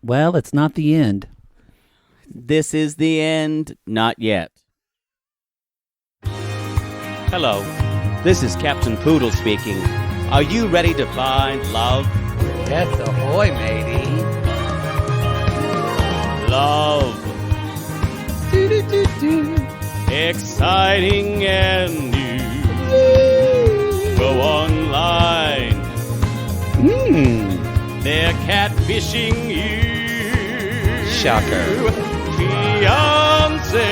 Well, it's not the end. This is the end. Not yet. Hello. This is Captain Poodle speaking. Are you ready to find love? Yes, ahoy, matey. Love. Exciting and new. Go online. They're catfishing you. Shocker. Fiancé.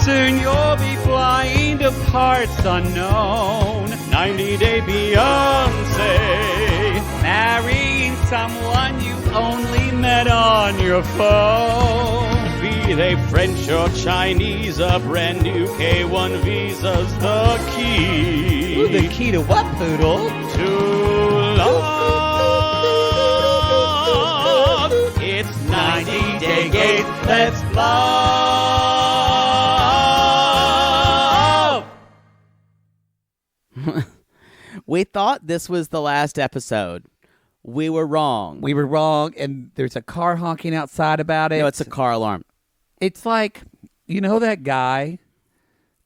Soon you'll be flying to parts unknown. 90-day Beyonce. Marrying someone you only met on your phone. Be they French or Chinese, a brand new K1 visa's the key. Ooh, the key to what, Poodle? To love. It's 90-day gate. Let's love. We thought this was the last episode. We were wrong. We were wrong, and there's a car honking outside about it. No, it's a car alarm. It's like, you know that guy?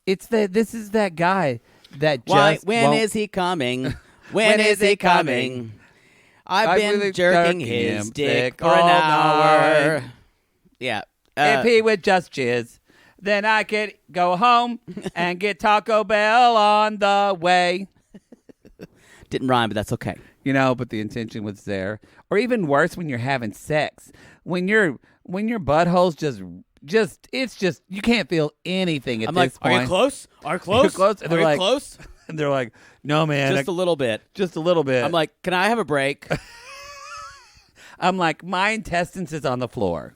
This is that guy that just When is he coming? When is he coming? I've been jerking his dick for an hour. Yeah. If he would just jizz, then I could go home and get Taco Bell on the way. Didn't rhyme, but that's okay. You know, but the intention was there. Or even worse, when you're having sex, when your butthole's just it's just you can't feel anything at this point. Are you close? Are you close? Close? And Are they're you like, close? And they're like, no, man, Just a little bit. just a little bit. I'm like, can I have a break? I'm like, my intestines is on the floor.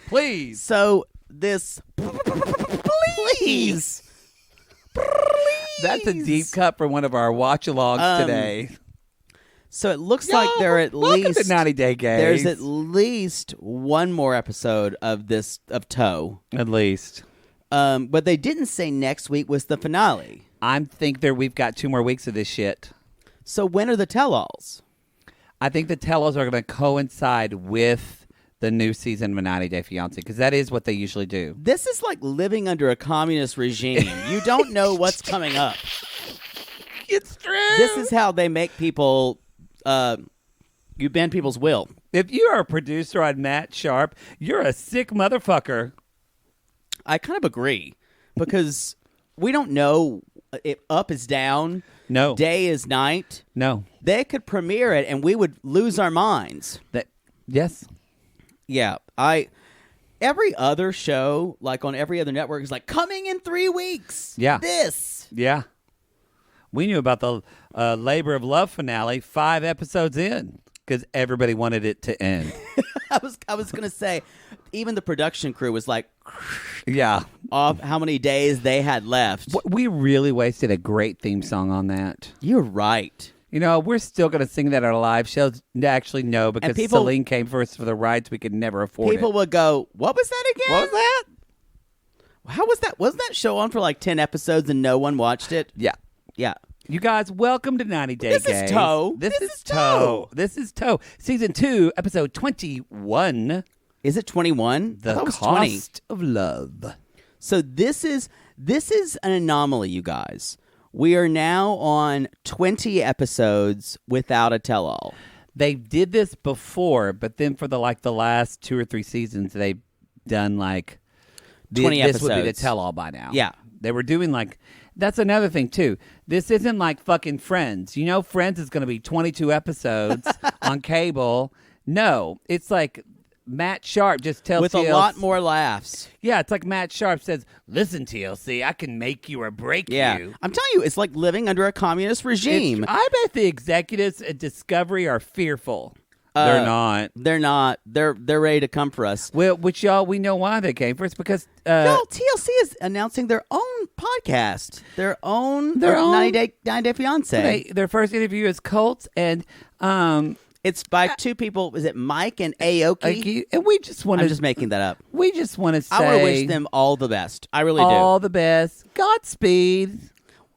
Please. So this, please. That's a deep cut for one of our watch-alongs today. So it looks like there at welcome least to 90-day gays. There's at least one more episode of Toe. At least. But they didn't say next week was the finale. I think we've got 2 more weeks of this shit. So when are the tell-alls? I think the tell-alls are going to coincide with the new season of 90-Day Fiancé, because that is what they usually do. This is like living under a communist regime. You don't know what's coming up. It's true. This is how they make people, you bend people's will. If you are a producer on Matt Sharp, you're a sick motherfucker. I kind of agree, because we don't know if up is down, No. day is night. No. They could premiere it, and we would lose our minds. Yes. Yeah, every other show, like on every other network, is like, coming in 3 weeks. Yeah. This. Yeah. We knew about the Labor of Love finale 5 episodes in because everybody wanted it to end. I was going to say, even the production crew was like, Yeah. off how many days they had left. We really wasted a great theme song on that. You're right. You know, we're still going to sing that at our live shows. Actually, no, because people, Celine came for us for the rides we could never afford People it. would go, what was that again? What was that? How was that? Wasn't that show on for like 10 episodes and no one watched it? Yeah. Yeah. You guys, welcome to 90 Day This Gays. is Toe. This is Toe. This is Toe. Season 2, episode 21. Is it 21? The Cost of Love. So this is an anomaly, you guys. We are now on 20 episodes without a tell-all. They did this before, but then for the last 2 or 3 seasons, they've done 20 this would be the episodes. tell-all by now. Yeah. They were doing that's another thing too. This isn't like fucking Friends. You know, Friends is going to be 22 episodes on cable. No, it's like Matt Sharp just tells With TLC, a lot more laughs. Yeah, it's like Matt Sharp says, "Listen, TLC, I can make you or break Yeah. you." I'm telling you, it's like living under a communist regime. I bet the executives at Discovery are fearful. They're not. They're not. They're ready to come for us. Well, which we know why they came for us because No, TLC is announcing their own podcast, their own 90 Day Fiance. their first interview is Cults, and It's by 2 people. Is it Mike and Aoki? and we just want I'm to just making that up. We just want to say I want to wish them all the best. I really all do. the best. Godspeed.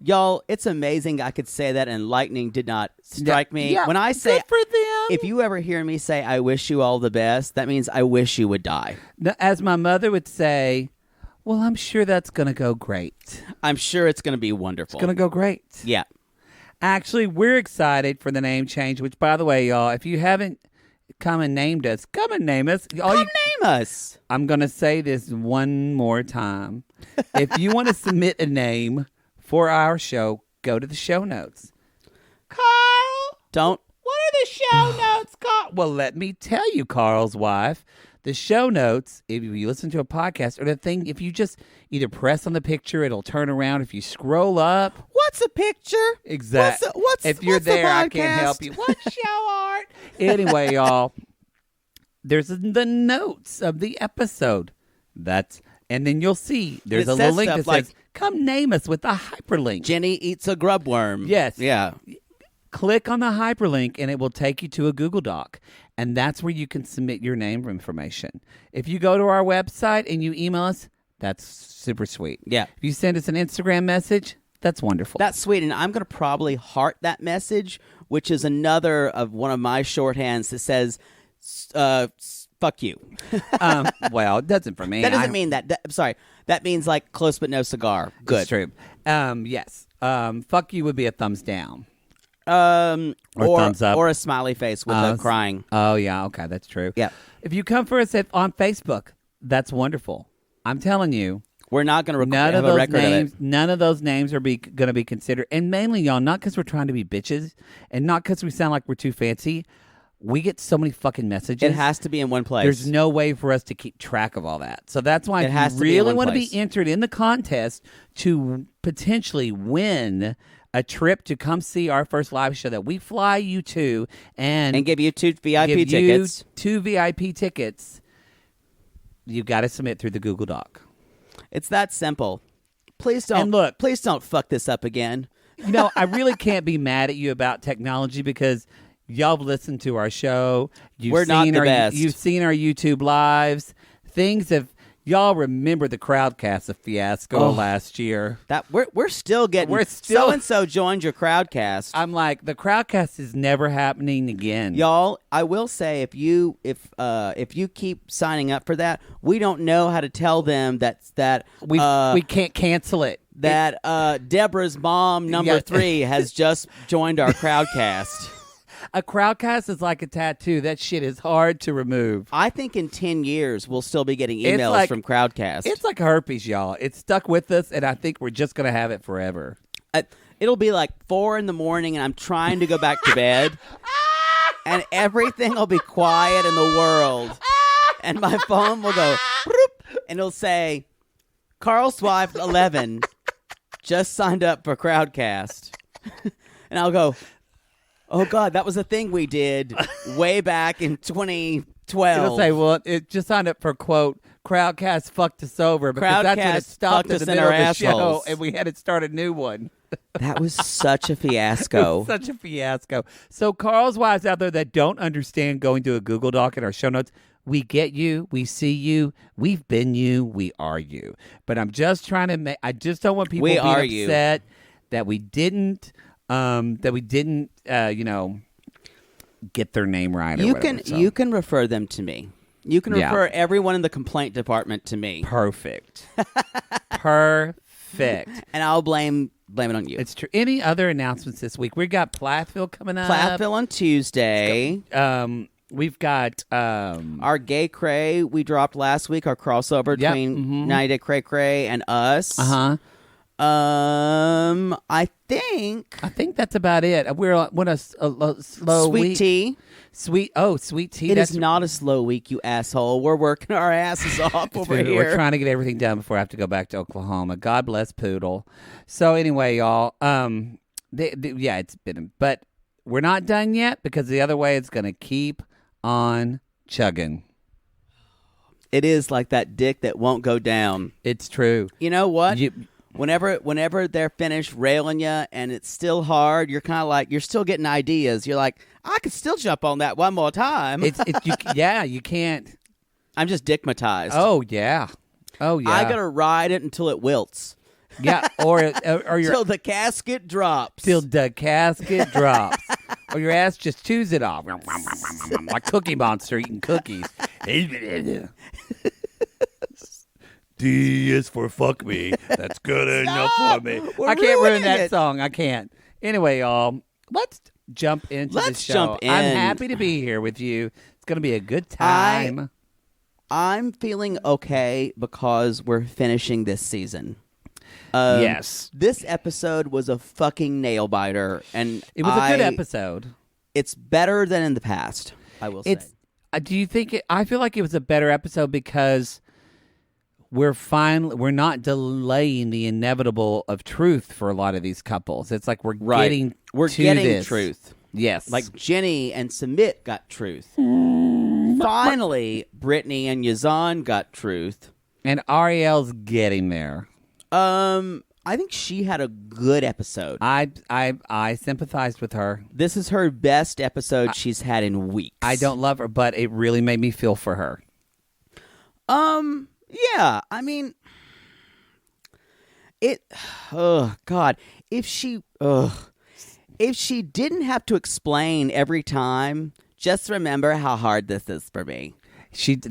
Y'all, it's amazing I could say that and lightning did not strike me. Yeah, when I say, good for them. if you ever hear me say, I wish you all the best, that means I wish you would die. As my mother would say, well, I'm sure that's going to go great. I'm sure it's going to be wonderful. It's going to go great. Yeah. Actually, we're excited for the name change, which, by the way, y'all, if you haven't come and named us, come and name us. Name us. I'm going to say this one more time. If you want to submit a name for our show, go to the show notes. Carl! Don't. What are the show notes, Carl? Well, let me tell you, Carl's wife. The show notes, if you listen to a podcast, or the thing, if you just either press on the picture, it'll turn around. If you scroll up. What's a picture? Exactly. If you're there, I can't help you. What's show art? Anyway, y'all, there's the notes of the episode. And then you'll see there's a little link that says, come name us with a hyperlink. Jenny eats a grub worm. Yes. Yeah. Click on the hyperlink and it will take you to a Google Doc. And that's where you can submit your name information. If you go to our website and you email us, that's super sweet. Yeah. If you send us an Instagram message, that's wonderful. That's sweet. And I'm going to probably heart that message, which is another of one of my shorthands that says, fuck you. Well, it doesn't for me. That doesn't mean that. I'm sorry. That means like close but no cigar. Good. It's true. Yes. Fuck you would be a thumbs down. Or thumbs up. Or a smiley face with the crying. Oh, yeah. Okay. That's true. Yeah. If you come for us on Facebook, that's wonderful. I'm telling you. We're not going to have a record names, of it. None of those names are going to be considered. And mainly, y'all, not because we're trying to be bitches and not because we sound like we're too fancy. We get so many fucking messages. It has to be in one place. There's no way for us to keep track of all that. So that's why if you really want to be entered in the contest to potentially win a trip to come see our first live show that we fly you to and give you 2 VIP tickets. 2 VIP tickets. You've got to submit through the Google Doc. It's that simple. Please don't. And look, please don't fuck this up again. You know, I really can't be mad at you about technology because y'all have listened to our show. We're not the best. You've seen our YouTube lives. Things have. Y'all remember the Crowdcast of fiasco last year? That we're still getting. So and so joined your Crowdcast. I'm like, the Crowdcast is never happening again, y'all. I will say, if you keep signing up for that, we don't know how to tell them that we can't cancel it. That Deborah's mom number 3 has just joined our Crowdcast. A Crowdcast is like a tattoo. That shit is hard to remove. I think in 10 years, we'll still be getting emails from Crowdcast. It's like herpes, y'all. It's stuck with us, and I think we're just going to have it forever. It'll be like 4 a.m, and I'm trying to go back to bed, and everything will be quiet in the world, and my phone will go, and it'll say, Carl's wife, 11, just signed up for Crowdcast. And I'll go, oh, God, that was a thing we did way back in 2012. It'll say, well, it just signed up for, quote, Crowdcast fucked us over because that's when it stopped in the middle of the show and we had to start a new one. That was such a fiasco. Such a fiasco. So Carl's wives out there that don't understand going to a Google Doc in our show notes, we get you. We see you. We've been you. We are you. But I'm just trying to I just don't want people being upset that we didn't get their name right. You can refer them to me. You can refer everyone in the complaint department to me. Perfect. Perfect. And I'll blame it on you. It's true. Any other announcements this week? We've got Plathville coming up. Plathville on Tuesday. We've got our Gay Cray we dropped last week. Our crossover between 90 Day Cray Cray and us. I think that's about it. We're on a slow week. Sweet tea. It is not a slow week, you asshole. We're working our asses off over here. We're trying to get everything done before I have to go back to Oklahoma. God bless Poodle. So anyway, y'all, it's been, but we're not done yet because the other way it's going to keep on chugging. It is like that dick that won't go down. It's true. You know what? Whenever they're finished railing you and it's still hard, you're kind of like, you're still getting ideas. You're like, I could still jump on that one more time. You can't. I'm just dickmatized. Oh, yeah. I got to ride it until it wilts. Yeah, or your Till the casket drops. till the casket drops, or your ass just chews it off like Cookie Monster eating cookies. D is for fuck me. That's good enough for me. We're I can't ruin ruining that it. song. I can't. Anyway, y'all, let's jump into the show. Jump in. I'm happy to be here with you. It's going to be a good time. I'm feeling okay because we're finishing this season. Yes. This episode was a fucking nail biter, and It was a good episode. It's better than in the past, I will say. Do you think I feel like it was a better episode because we're not delaying the inevitable of truth for a lot of these couples. It's like we're getting this. truth. Yes. Like Jenny and Sumit got truth. Finally, Brittany and Yazan got truth. And Ariel's getting there. I think she had a good episode. I sympathized with her. This is her best episode she's had in weeks. I don't love her, but it really made me feel for her. Yeah, I mean, oh God, if she didn't have to explain every time, just remember how hard this is for me.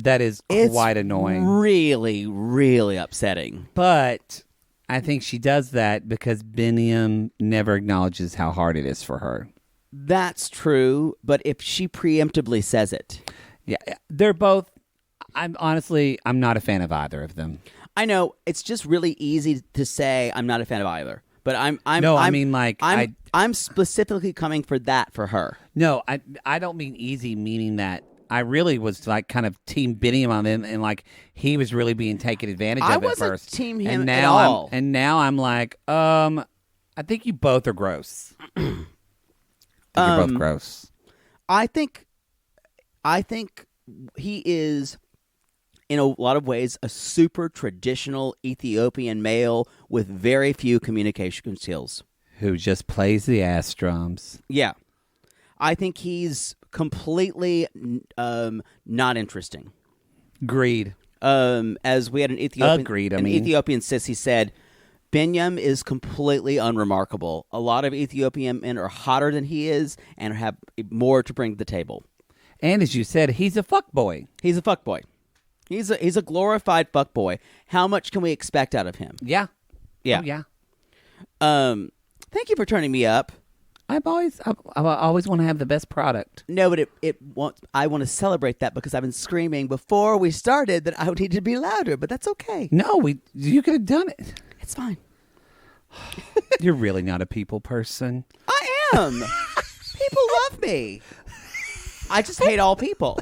That is quite annoying. Really, really upsetting. But I think she does that because Biniam never acknowledges how hard it is for her. That's true, but if she preemptively says it. Yeah, they're both. I'm not a fan of either of them. I know it's just really easy to say I'm not a fan of either, but I'm specifically coming for that for her. No, I don't mean easy, meaning that I really was like kind of team Biniam on him, and like he was really being taken advantage of I at wasn't first. team him and at now all. And now I'm like, I think you both are gross. You're both gross. I think he is, in a lot of ways, a super traditional Ethiopian male with very few communication skills. Who just plays the ass drums. Yeah. I think he's completely not interesting. Agreed. As we had an Ethiopian, Ethiopian sissy said, Binyam is completely unremarkable. A lot of Ethiopian men are hotter than he is and have more to bring to the table. And as you said, he's a fuckboy. He's a fuckboy. He's a glorified fuckboy. How much can we expect out of him? Yeah. Yeah. Oh, yeah. Thank you for turning me up. I always want to have the best product. No, but I want to celebrate that because I've been screaming before we started that I would need to be louder, but that's okay. No, you could have done it. It's fine. You're really not a people person. I am. People love me. I just hate all people.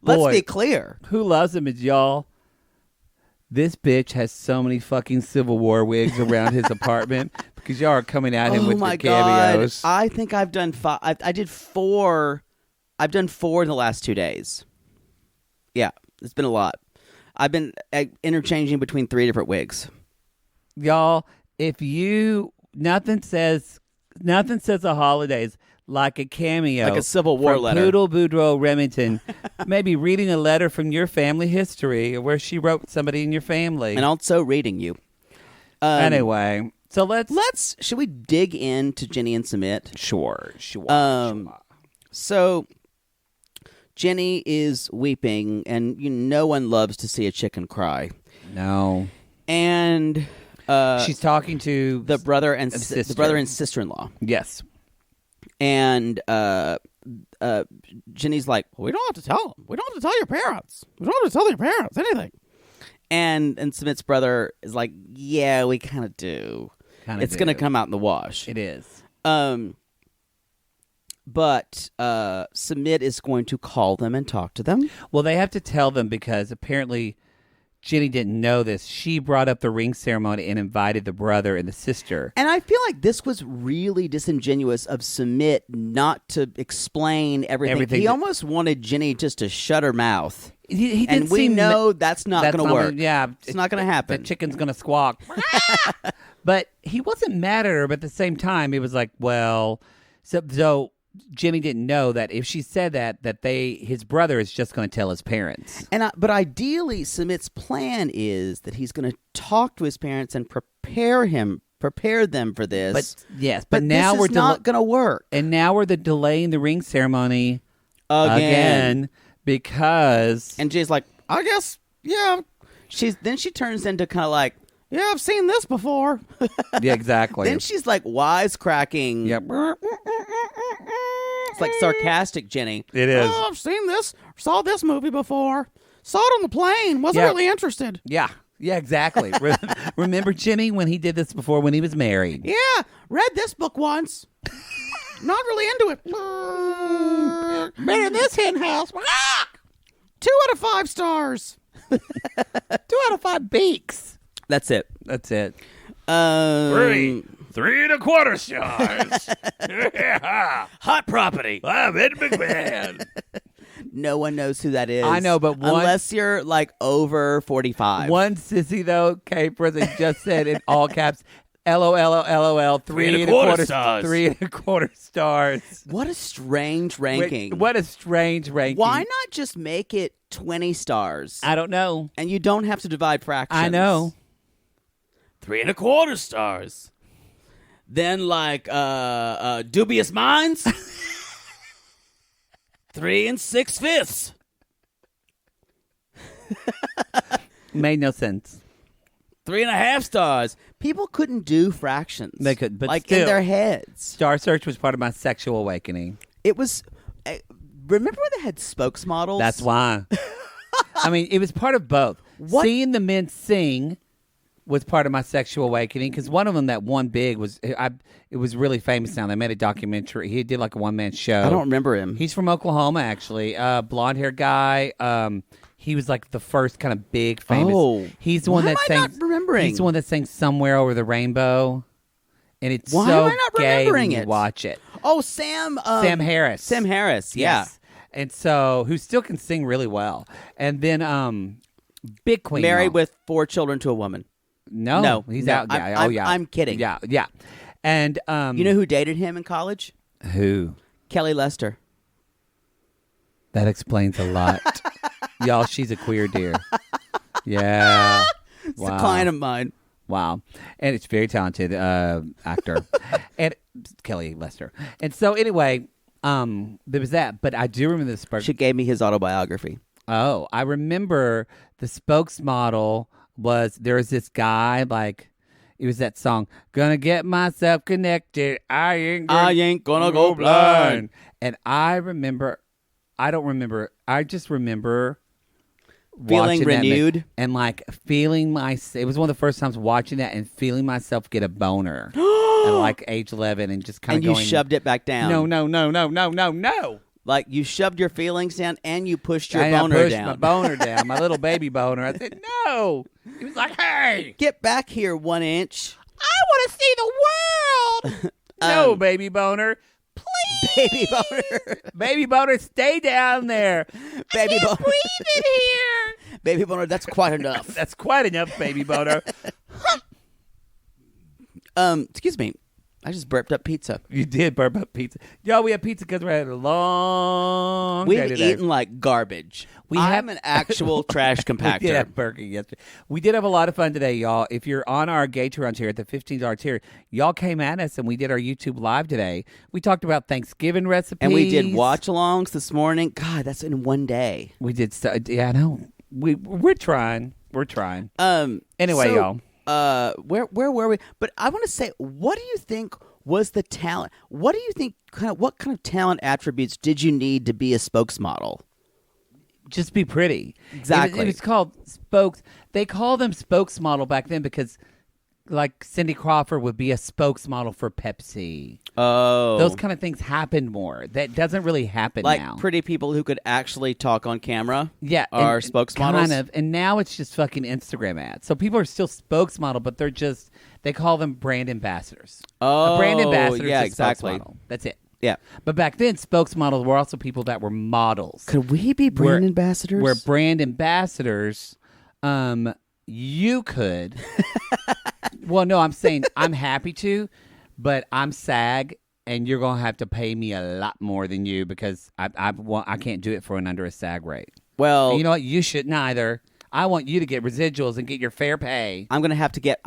Let's be clear. Who loves him is y'all. This bitch has so many fucking Civil War wigs around his apartment because y'all are coming at him with the cameos. God. I think I've done 5. I did 4. I've done 4 in the last 2 days. Yeah, it's been a lot. I've been interchanging between 3 different wigs. Y'all, nothing says the holidays like a cameo, like a Civil War from letter. Poodle Boudreaux Remington, maybe reading a letter from your family history where she wrote somebody in your family, and also reading you. Anyway, so let's should we dig into Jenny and Sumit? Sure. So Jenny is weeping, and no one loves to see a chicken cry. No, and she's talking to the brother and sister-in-law. Yes. And Jenny's like, well, we don't have to tell them. We don't have to tell your parents. We don't have to tell your parents anything. And Sumit's brother is like, yeah, we kind of do. It's going to come out in the wash. It is. But Sumit is going to call them and talk to them. Well, they have to tell them because apparently Jenny didn't know this. She brought up the ring ceremony and invited the brother and the sister. And I feel like this was really disingenuous of Sumit not to explain everything. He almost wanted Jenny just to shut her mouth. And we know that's not going to work. Yeah. It's not going to happen. The chicken's going to squawk. But he wasn't mad at her, but at the same time, he was like, well, so Jimmy didn't know that if she said that his brother is just going to tell his parents. But ideally, Sumit's plan is that he's going to talk to his parents and prepare them for this. But now this is not going to work. And now we're delaying the ring ceremony again because. And Jay's like, I guess, yeah. Then she turns into kind of like, yeah, I've seen this before. Yeah, exactly. Then she's like wisecracking. Yep. It's like sarcastic Jenny. It is. Oh, I've seen this. Saw this movie before. Saw it on the plane. Wasn't really interested. Yeah. Yeah, exactly. Remember Jimmy when he did this before when he was married? Yeah. Read this book once. Not really into it. Been in this hen house. 2 out of 5 stars. 2 out of 5 beaks. That's it. 3 3.25 stars. Yeah. Hot property. I'm Ed McMahon. No one knows who that is. I know, but unless you're like over 45. One sissy though, Kate Prison just said in all caps, LOL, 3.25 stars. 3.25 stars. What a strange ranking. What a strange ranking. Why not just make it 20 stars? I don't know. And you don't have to divide fractions. I know. 3.25 stars. Then like Dubious Minds. 3 6/5. Made no sense. 3.5 stars. People couldn't do fractions. They could, but like still, in their heads. Star Search was part of my sexual awakening. It was. Remember when they had spokesmodels? That's why. I mean, it was part of both. What? Seeing the men sing was part of my sexual awakening because one of them that won big was it was really famous now. They made a documentary. He did like a one-man show. I don't remember him. He's from Oklahoma, actually. Blonde-haired guy. He was like the first kind of big famous. Oh, he's the one that sang. Not remembering? He's the one that sang "Somewhere Over the Rainbow," and it's Why so am I not gay remembering when you it? watch it. Oh, Sam Harris. Sam Harris. Yeah. Yes. And so, who still can sing really well. And then, Big Queen. Married with 4 children to a woman. No, he's out. Yeah, I'm kidding. Yeah. And you know who dated him in college? Who? Kelly Lester. That explains a lot. Y'all, she's a queer dear. Yeah. It's a client of mine. Wow. And it's very talented actor. And Kelly Lester. And so anyway, there was that. But I do remember this. She gave me his autobiography. Oh, I remember the spokesmodel there was this guy, like, it was that song, gonna get myself connected, I ain't gonna go blind. And I just remember feeling renewed and like feeling it was one of the first times watching that and feeling myself get a boner at like age 11 and just kind of going. And you shoved it back down. No. Like you shoved your feelings down and you pushed your boner boner down. I pushed my boner down, my little baby boner. I said, no. He was like, hey. Get back here, 1 inch. I want to see the world. No, baby boner. Please. Baby boner. Baby boner, stay down there. Baby boner. Breathe in here. Baby boner, that's quite enough. That's quite enough, baby boner. Excuse me. I just burped up pizza. You did burp up pizza. Yo, we had pizza because we had a long day We've today. eaten like garbage. I'm an actual trash compactor. We did have burger yesterday. We did have a lot of fun today, y'all. If you're on our Gatorade tier at the $15 tier, y'all came at us and we did our YouTube live today. We talked about Thanksgiving recipes. And we did watch-alongs this morning. God, that's in one day. We did yeah, I know. We're trying. We're trying. Anyway, y'all. Where were we? But I want to say, what do you think was the talent? What do you think? What kind of talent attributes did you need to be a spokesmodel? Just be pretty. Exactly. It was called spokes. They called them spokesmodel back then because, like, Cindy Crawford would be a spokesmodel for Pepsi. Oh, those kind of things happen more. That doesn't really happen like now. Pretty people who could actually talk on camera. Yeah, are spokesmodels. Kind of, and now it's just fucking Instagram ads. So people are still spokesmodel, but they call them brand ambassadors. Oh, a brand ambassador yeah, is a exactly. spokesmodel. That's it. Yeah. But back then, spokesmodels were also people that were models. Could we be brand ambassadors? We're brand ambassadors. You could. Well, no, I'm saying I'm happy to, but I'm SAG, and you're gonna have to pay me a lot more than you because I can't do it for under a SAG rate. Well, and you know what? You shouldn't either. I want you to get residuals and get your fair pay. I'm going to have to get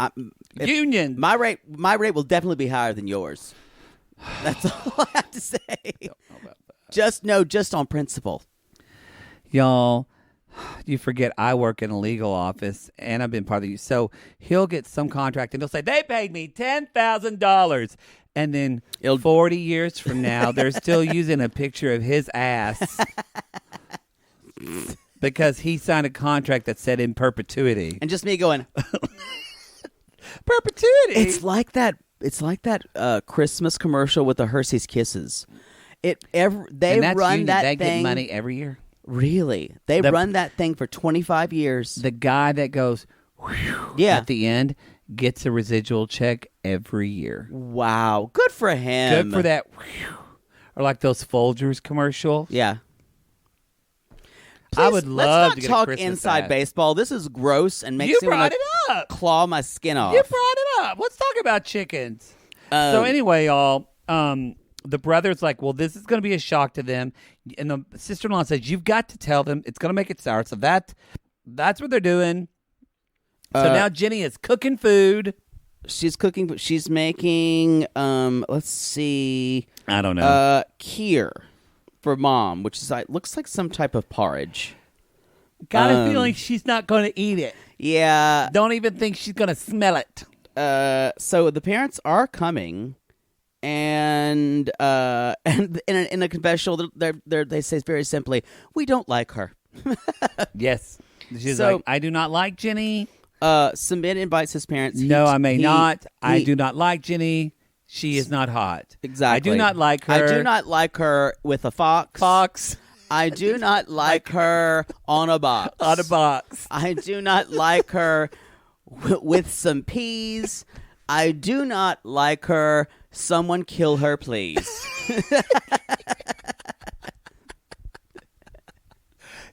union. My rate will definitely be higher than yours. That's all I have to say. Don't know about that. Just on principle. Y'all, you forget I work in a legal office and I've been part of you. So he'll get some contract and he'll say, they paid me $10,000. And then 40 years from now, they're still using a picture of his ass because he signed a contract that said in perpetuity. And just me going, perpetuity. It's like that Christmas commercial with the Hershey's Kisses. They run union. that they thing. Get money every year. Really? They run that thing for 25 years. The guy that goes at the end gets a residual check every year. Wow. Good for him. Good for that. Or like those Folgers commercials. Yeah. Please, I would love to get a talk Christmas inside ad. baseball. This is gross and makes me want to claw my skin off. You brought it up. Let's talk about chickens. So anyway, y'all, the brother's like, well, this is going to be a shock to them. And the sister-in-law says, you've got to tell them it's going to make it sour. So that's what they're doing. So now Jenny is cooking food. She's cooking, but she's making, let's see. I don't know. Kheer for Mom, which is looks like some type of porridge. Got a feeling she's not going to eat it. Yeah. Don't even think she's going to smell it. So the parents are coming, and in a confessional, they say very simply, we don't like her. Yes. She's like, I do not like Jenny. Sumit invites his parents. I may not. I do not like Jenny. She is not hot. Exactly. I do not like her. I do not like her with a fox. I do not like her on a box. On a box. I do not like her with some peas. I do not like her. Someone kill her, please.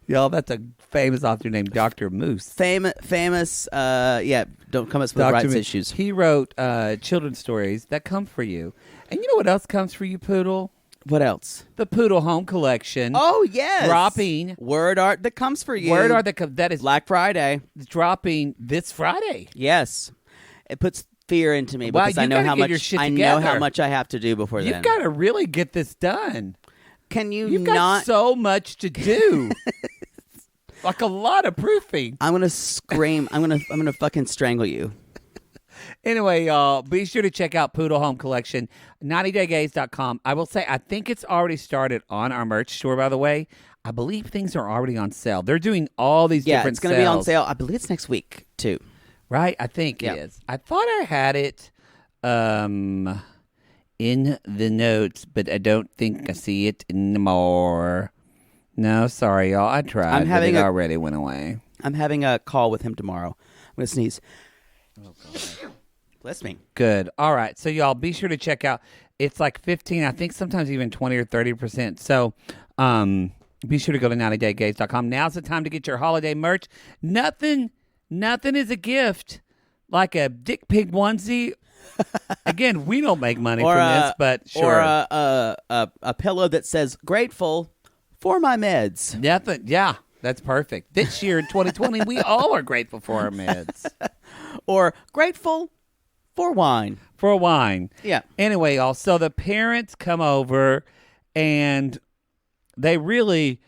Y'all, that's a famous author named Dr. Moose. Famous, don't come up with rights issues. He wrote children's stories that come for you. And you know what else comes for you, Poodle? What else? The Poodle Home Collection. Oh, yes. Dropping. Word art that comes for you. Word art that is Black Friday. Dropping this Friday. Yes. It puts fear into me because I know how much I have to do before then. You've got to really get this done. Can you You've not? got so much to do. Like a lot of proofing. I'm gonna scream. I'm gonna fucking strangle you. Anyway, y'all, be sure to check out Poodle Home Collection, 90daygays.com. I will say, I think it's already started on our merch store, by the way. I believe things are already on sale. They're doing all these different it's going to be on sale. I believe it's next week, too. Right? I think it is. I thought I had it in the notes, but I don't think I see it anymore. No, sorry, y'all. I tried, but it already went away. I'm having a call with him tomorrow. I'm going to sneeze. Oh, God. Bless me. Good. All right. So, y'all, be sure to check out. It's like 15, I think sometimes even 20 or 30%. So, be sure to go to 90daygays.com. Now's the time to get your holiday merch. Nothing is a gift like a dick pig onesie. Again, we don't make money from this, but sure. Or a pillow that says, grateful for my meds. Yeah, that's perfect. This year in 2020, we all are grateful for our meds. Or grateful for wine. For wine. Yeah. Anyway, y'all, so the parents come over and they really,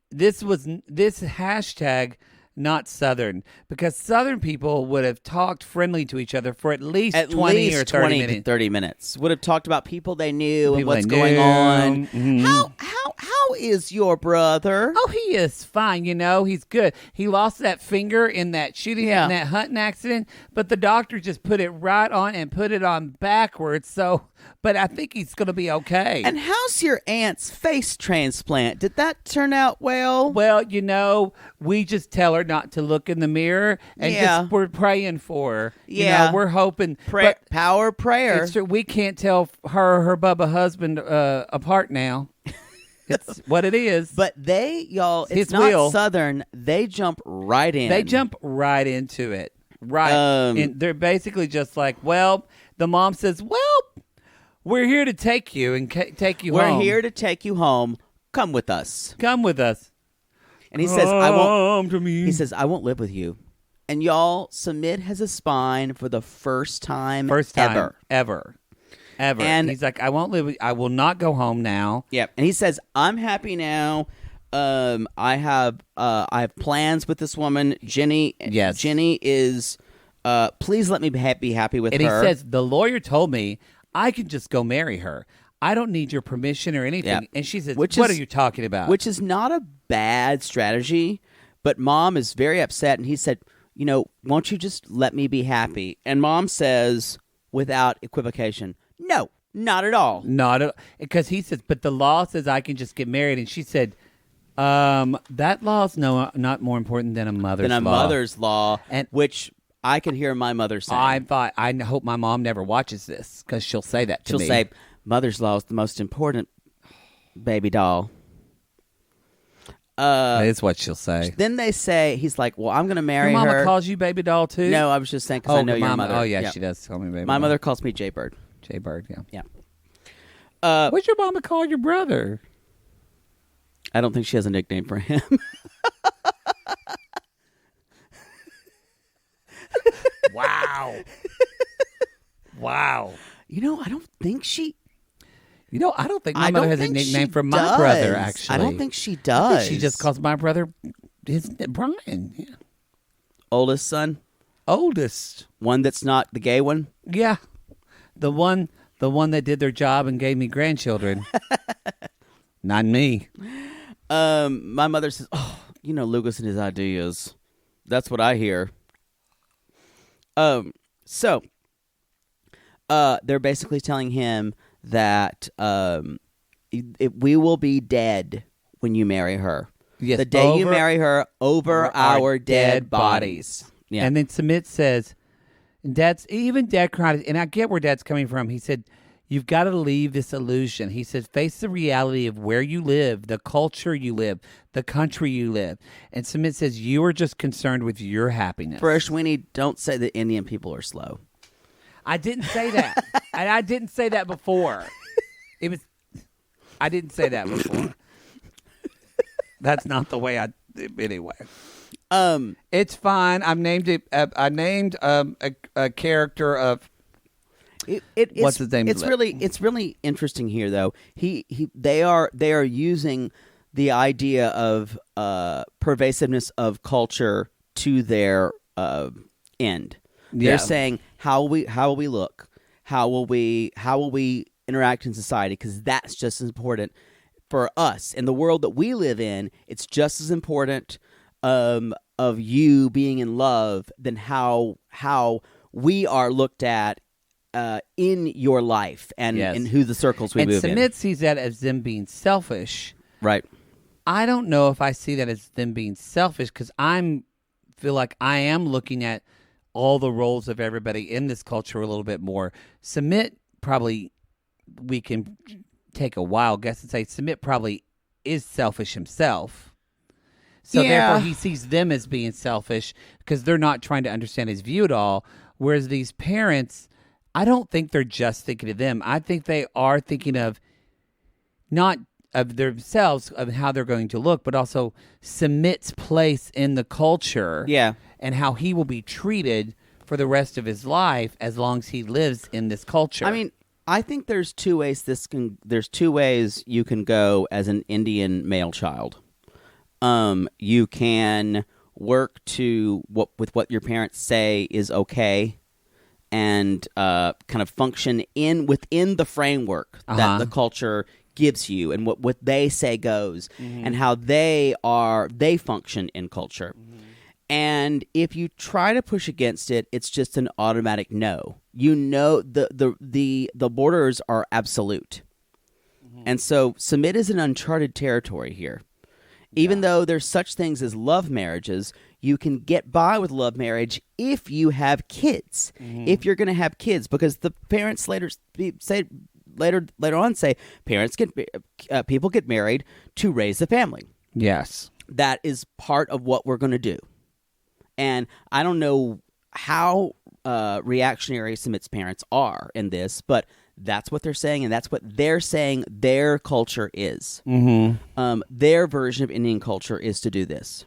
this hashtag not Southern, because Southern people would have talked friendly to each other for at least 20 or 30 minutes. To 30 minutes. Would have talked about people they knew and what's going on. Mm-hmm. How is your brother? Oh, he is fine. You know, he's good. He lost that finger in that shooting, in that hunting accident, but the doctor just put it right on and put it on backwards. So, but I think he's going to be okay. And how's your aunt's face transplant? Did that turn out well? Well, you know, we just tell her not to look in the mirror, and just we're praying for her. You know, we're hoping. Power prayer. It's true. We can't tell her Bubba husband apart now. It's what it is. But it's not wheel. Southern. They jump right in. They jump right into it. Right. And they're basically just like, well, the mom says, well, We're here to take you and take you We're home. here to take you home. Come with us. Come with us. And he says, I won't. Come to me. He says, I won't live with you. And y'all, Sumit has a spine for the first time ever. And he's like, I won't live with you. I will not go home now. Yep. And he says, I'm happy now. I have plans with this woman, Jenny. Yes. Jenny is, please let me be happy with her. And he says, the lawyer told me I can just go marry her. I don't need your permission or anything. Yep. And she says, what are you talking about? Which is not a bad strategy, but Mom is very upset. And he said, won't you just let me be happy? And Mom says, without equivocation, no, not at all. Not at all. Because he says, but the law says I can just get married. And she said, that law's not more important than a mother's law. And which I can hear my mother saying. I hope my mom never watches this because she'll say that to me. She'll say, mother's law is the most important, baby doll. That is what she'll say. Then they say, he's like, well, I'm going to marry your her. Your mama calls you baby doll too? No, I was just saying because I know your mother. Oh, yeah, she does call me baby doll. My mother calls me Jaybird. Jaybird, yeah. Yeah. What's your mama call your brother? I don't think she has a nickname for him. Wow. Wow. I don't think she... I don't think my mother has a nickname for my brother, actually. I don't think she does. She just calls my brother Brian. Yeah. Oldest son? Oldest. One that's not the gay one? Yeah. The one that did their job and gave me grandchildren. Not me. My mother says, Lucas and his ideas. That's what I hear. So, they're basically telling him that we will be dead when you marry her. Yes, the day you marry her, over our dead bodies. Yeah. And then Sumit says, Dad cried, and I get where Dad's coming from. He said, you've got to leave this illusion. He says, face the reality of where you live, the culture you live, the country you live. And Sumit says, you are just concerned with your happiness. First, Winnie, don't say that Indian people are slow. I didn't say that. I didn't say that before. I didn't say that before. That's not the way anyway. It's fine. I've named it. I named a character of. What's his name? It's really interesting here, though. They are using the idea of pervasiveness of culture to their end. They're saying how will we look, how will we interact in society, because that's just as important for us in the world that we live in. It's just as important of you being in love than how we are looked at in your life and in who the circles we move in. And Sumit sees that as them being selfish. Right. I don't know if I see that as them being selfish because feel like I am looking at all the roles of everybody in this culture a little bit more. Sumit probably, we can take a wild guess and say Sumit probably is selfish himself. So therefore he sees them as being selfish because they're not trying to understand his view at all. Whereas these parents, I don't think they're just thinking of them. I think they are thinking of not of themselves, of how they're going to look, but also Sumit's place in the culture. Yeah. And how he will be treated for the rest of his life as long as he lives in this culture. I mean, I think there's two ways there's two ways you can go as an Indian male child. You can work with what your parents say is okay, and kind of function within the framework that the culture gives you, and what they say goes, and how they function in culture. And if you try to push against it, it's just an automatic no. The borders are absolute. And so Sumit is in uncharted territory here. Even though there's such things as love marriages, you can get by with love marriage if you have kids. If you're going to have kids, because the parents later on say people get married to raise a family. Yes. That is part of what we're going to do. And I don't know how reactionary Sumit's parents are in this, but That's what they're saying, and that's what they're saying their culture is. Mm-hmm. Their version of Indian culture is to do this.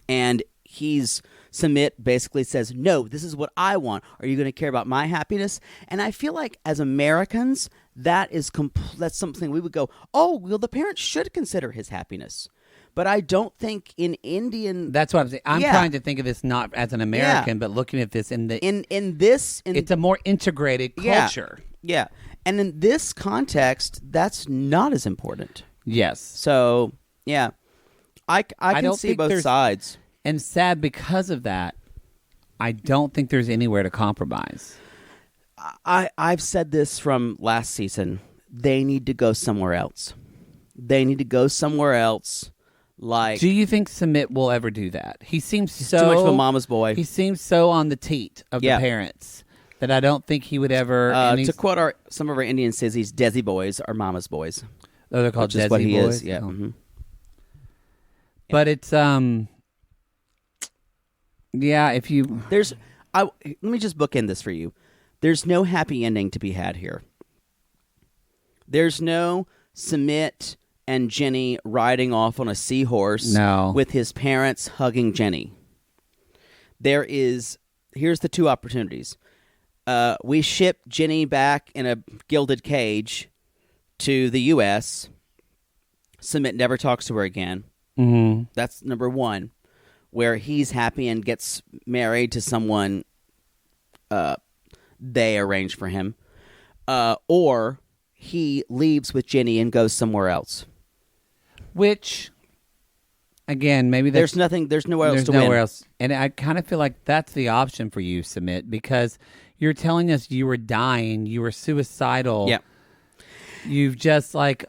And Sumit basically says, no, this is what I want. Are you going to care about my happiness? And I feel like as Americans, that's something we would go, oh, well, the parents should consider his happiness. But I don't think in Indian... That's what I'm saying. I'm trying to think of this not as an American, but looking at this in the... It's a more integrated culture. Yeah. And in this context, that's not as important. Yes. So, yeah. I can see both sides. And sad because of that, I don't think there's anywhere to compromise. I've said this from last season. They need to go somewhere else. They need to go somewhere else. Like, do you think Sumit will ever do that? He seems so too much of a mama's boy. He seems so on the teat of the parents that I don't think he would ever. To quote some of our Indian sissies, Desi boys are mama's boys. Oh, they're called Desi what he boys. Is. Yeah. Oh. Mm-hmm. But it's yeah. If you let me just bookend this for you. There's no happy ending to be had here. There's no Sumit and Jenny riding off on a seahorse with his parents hugging Jenny. Here's the two opportunities. We ship Jenny back in a gilded cage to the U.S. Sumit never talks to her again. Mm-hmm. That's number one, where he's happy and gets married to someone they arrange for him. Or he leaves with Jenny and goes somewhere else. Which, again, maybe there's nowhere else to win. Nowhere else. And I kind of feel like that's the option for you, Sumit, because you're telling us you were dying, you were suicidal. Yeah. You've just like...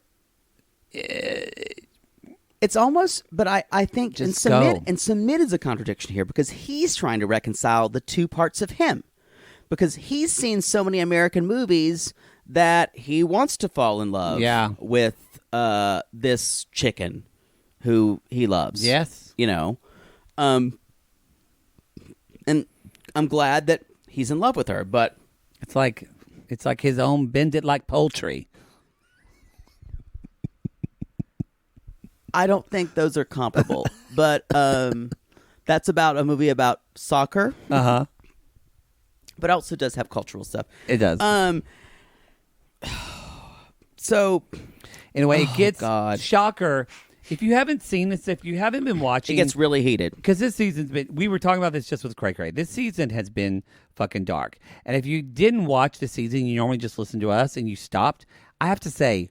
It's almost, but I think Sumit is a contradiction here because he's trying to reconcile the two parts of him. Because he's seen so many American movies that he wants to fall in love with this chicken who he loves. Yes. You know? And I'm glad that he's in love with her, but... It's like his own bend it like poultry. I don't think those are comparable, but that's about a movie about soccer. Uh-huh. But also does have cultural stuff. It does. So, anyway, it gets shocker. If you haven't seen this, if you haven't been watching, it gets really heated because this season's been. We were talking about this just with Cray Cray. This season has been fucking dark. And if you didn't watch the season, you normally just listen to us and you stopped. I have to say,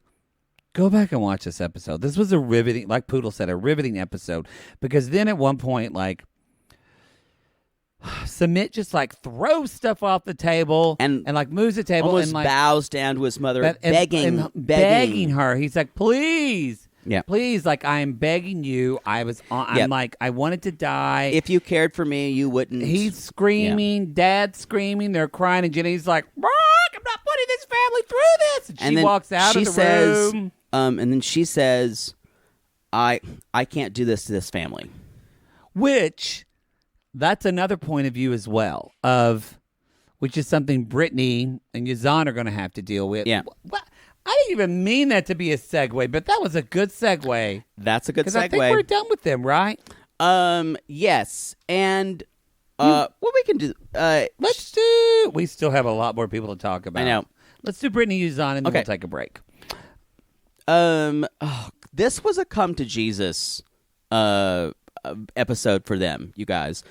go back and watch this episode. This was a riveting, like Poodle said, a riveting episode. Because then at one point, like, Sumit just like throws stuff off the table and like moves the table almost and like bows down to his mother, begging her. He's like, please, yeah, please, like I am begging you. I'm like, I wanted to die. If you cared for me, you wouldn't. He's screaming, Dad's screaming, they're crying, and Jenny's like, I'm not putting this family through this. And she walks out of the room. And then she says, I can't do this to this family. Which, that's another point of view as well, which is something Brittany and Yazan are going to have to deal with. Yeah. I didn't even mean that to be a segue, but that was a good segue. That's a good segue. Because I think we're done with them, right? Yes. And what we can do... We still have a lot more people to talk about. I know. Let's do Brittany, Yazan, and then we'll take a break. This was a come to Jesus episode for them, you guys.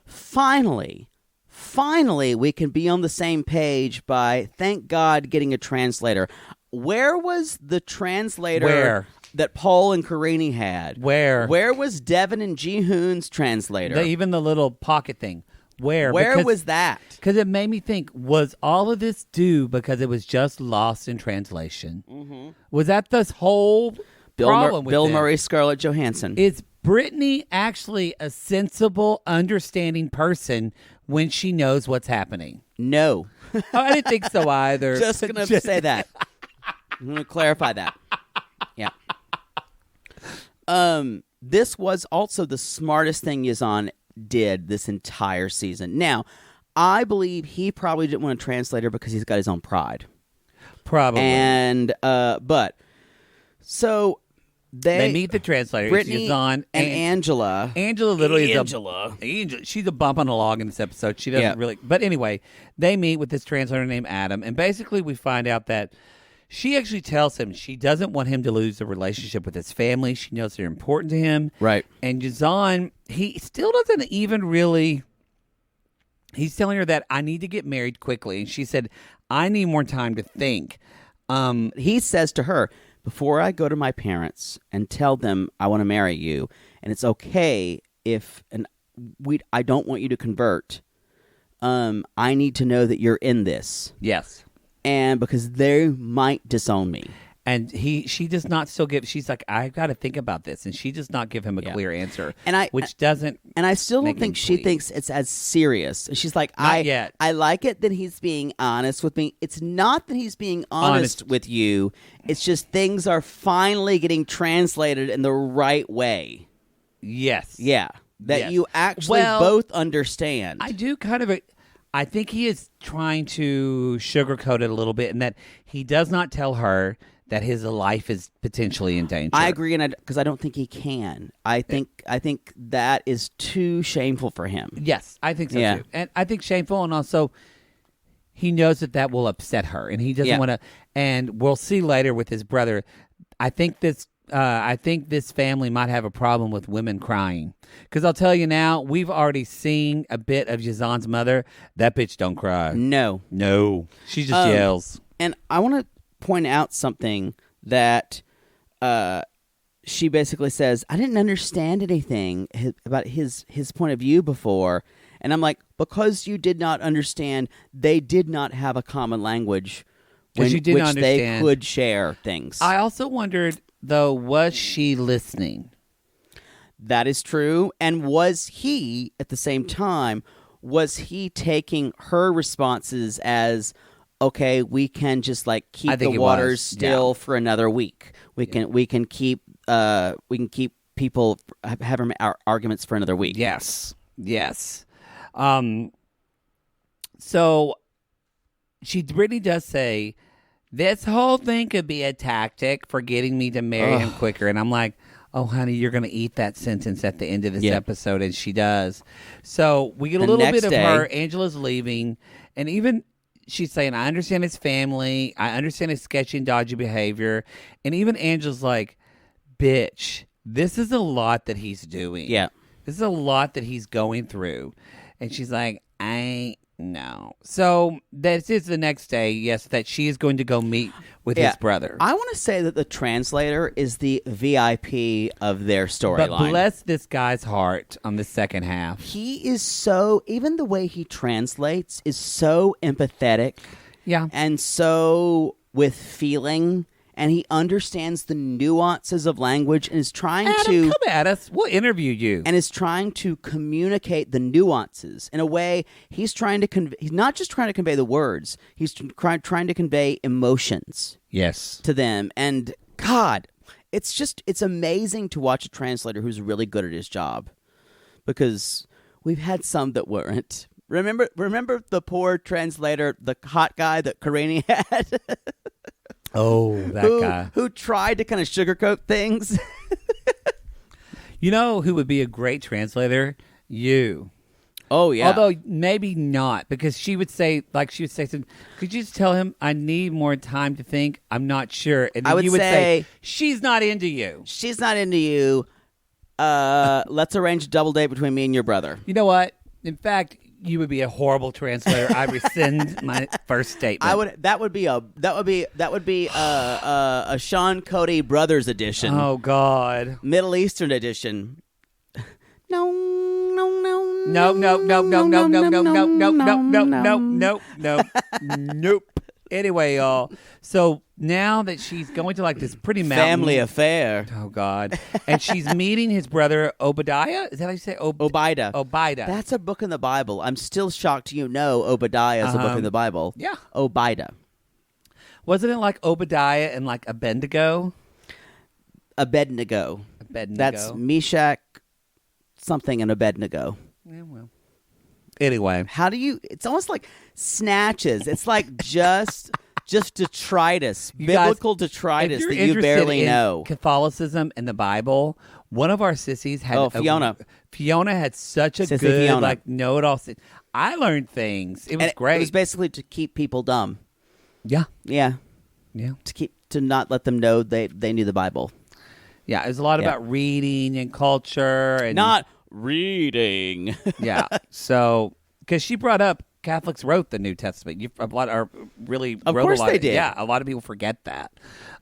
Finally, we can be on the same page by, thank God, getting a translator. Where was the translator that Paul and Karini had? Where was Deavan and Jihoon's translator? Even the little pocket thing. Where was that? Because it made me think, was all of this due because it was just lost in translation? Mm-hmm. Was that this whole problem with Bill Murray, Scarlett Johansson? Is Brittany actually a sensible, understanding person when she knows what's happening? No. I didn't think so either. Just going to say that. I'm going to clarify that. Yeah. This was also the smartest thing Yazan did this entire season. Now, I believe he probably didn't want a translator because he's got his own pride. Probably. And so they meet the translator. Brittany Yazan and Angela. Angela literally is she's a bump on a log in this episode. She doesn't really. But anyway, they meet with this translator named Adam, and basically we find out that she actually tells him she doesn't want him to lose the relationship with his family. She knows they're important to him. Right. And Yazan, he still doesn't even really. He's telling her that I need to get married quickly, and she said, "I need more time to think." He says to her, before I go to my parents and tell them I want to marry you, and it's okay if I don't want you to convert, I need to know that you're in this. Yes. And because they might disown me. And she does not still give. She's like, I've got to think about this, and she does not give him a clear answer, which doesn't. And I still don't think she thinks it's as serious. She's like, not yet. I like it that he's being honest with me. It's not that he's being honest with you. It's just things are finally getting translated in the right way. Yes. Yeah, that you actually both understand. I do kind of. I think he is trying to sugarcoat it a little bit, and that he does not tell her that his life is potentially in danger. I agree, and because I don't think he can. I think that is too shameful for him. Yes, I think so too, and I think shameful, and also he knows that will upset her, and he doesn't want to. And we'll see later with his brother. I think this family might have a problem with women crying, because I'll tell you now, we've already seen a bit of Yazan's mother. That bitch don't cry. No, she just yells. And I want to point out something that she basically says, I didn't understand anything about his point of view before. And I'm like, because you did not understand, they did not have a common language which they could share things. I also wondered, though, was she listening? That is true. And was he, at the same time, was he taking her responses as, okay, we can just keep the waters still for another week. We can keep people having arguments for another week. Yes. So Brittany does say, this whole thing could be a tactic for getting me to marry him quicker, and I'm like, oh, honey, you're going to eat that sentence at the end of this episode, and she does. So we get a little bit of her. Angela's leaving, and even. She's saying, I understand his family. I understand his sketchy and dodgy behavior. And even Angela's like, bitch, this is a lot that he's doing. Yeah. This is a lot that he's going through. And she's like, I know. So this is the next day, yes, that she is going to go meet with his brother. I want to say that the translator is the VIP of their storyline. But bless this guy's heart on the second half. He is even the way he translates is so empathetic. Yeah. And so with feeling. And he understands the nuances of language and is trying to... come at us. We'll interview you. And is trying to communicate the nuances. In a way, he's trying to... he's not just trying to convey the words. He's trying to convey emotions. Yes. To them. And, God, it's amazing to watch a translator who's really good at his job. Because we've had some that weren't. Remember the poor translator, the hot guy that Karini had? Oh, that guy. Who tried to kind of sugarcoat things. You know who would be a great translator? You. Oh, yeah. Although maybe not, because she would say, could you just tell him, I need more time to think? I'm not sure. And then you would say, she's not into you. She's not into you. Let's arrange a double date between me and your brother. You know what? In fact, you would be a horrible translator. I rescind my first statement. That would be a Sean Cody Brothers edition. Oh God, Middle Eastern edition. Nope. Anyway, y'all. So now that she's going to this pretty mountain family affair. Oh God. And she's meeting his brother Obadiah. Is that how you say Obadiah? That's a book in the Bible. I'm still shocked Obadiah is a book in the Bible. Yeah. Obadiah. Wasn't it like Obadiah and Abednego? Abednego. That's Meshach something and Abednego. Yeah, well. Anyway. How do you? It's almost like snatches. It's like just detritus, biblical detritus that you barely know. Catholicism and the Bible. One of our sissies had Fiona. Fiona had such a Sissy good Fiona. know-it-all. I learned things. It was great. It was basically to keep people dumb. Yeah. Yeah. Yeah. To not let them know they knew the Bible. Yeah, it was a lot about reading and culture and not reading. Yeah. So, because she brought up Catholics wrote the New Testament. Of course they did. Yeah, a lot of people forget that.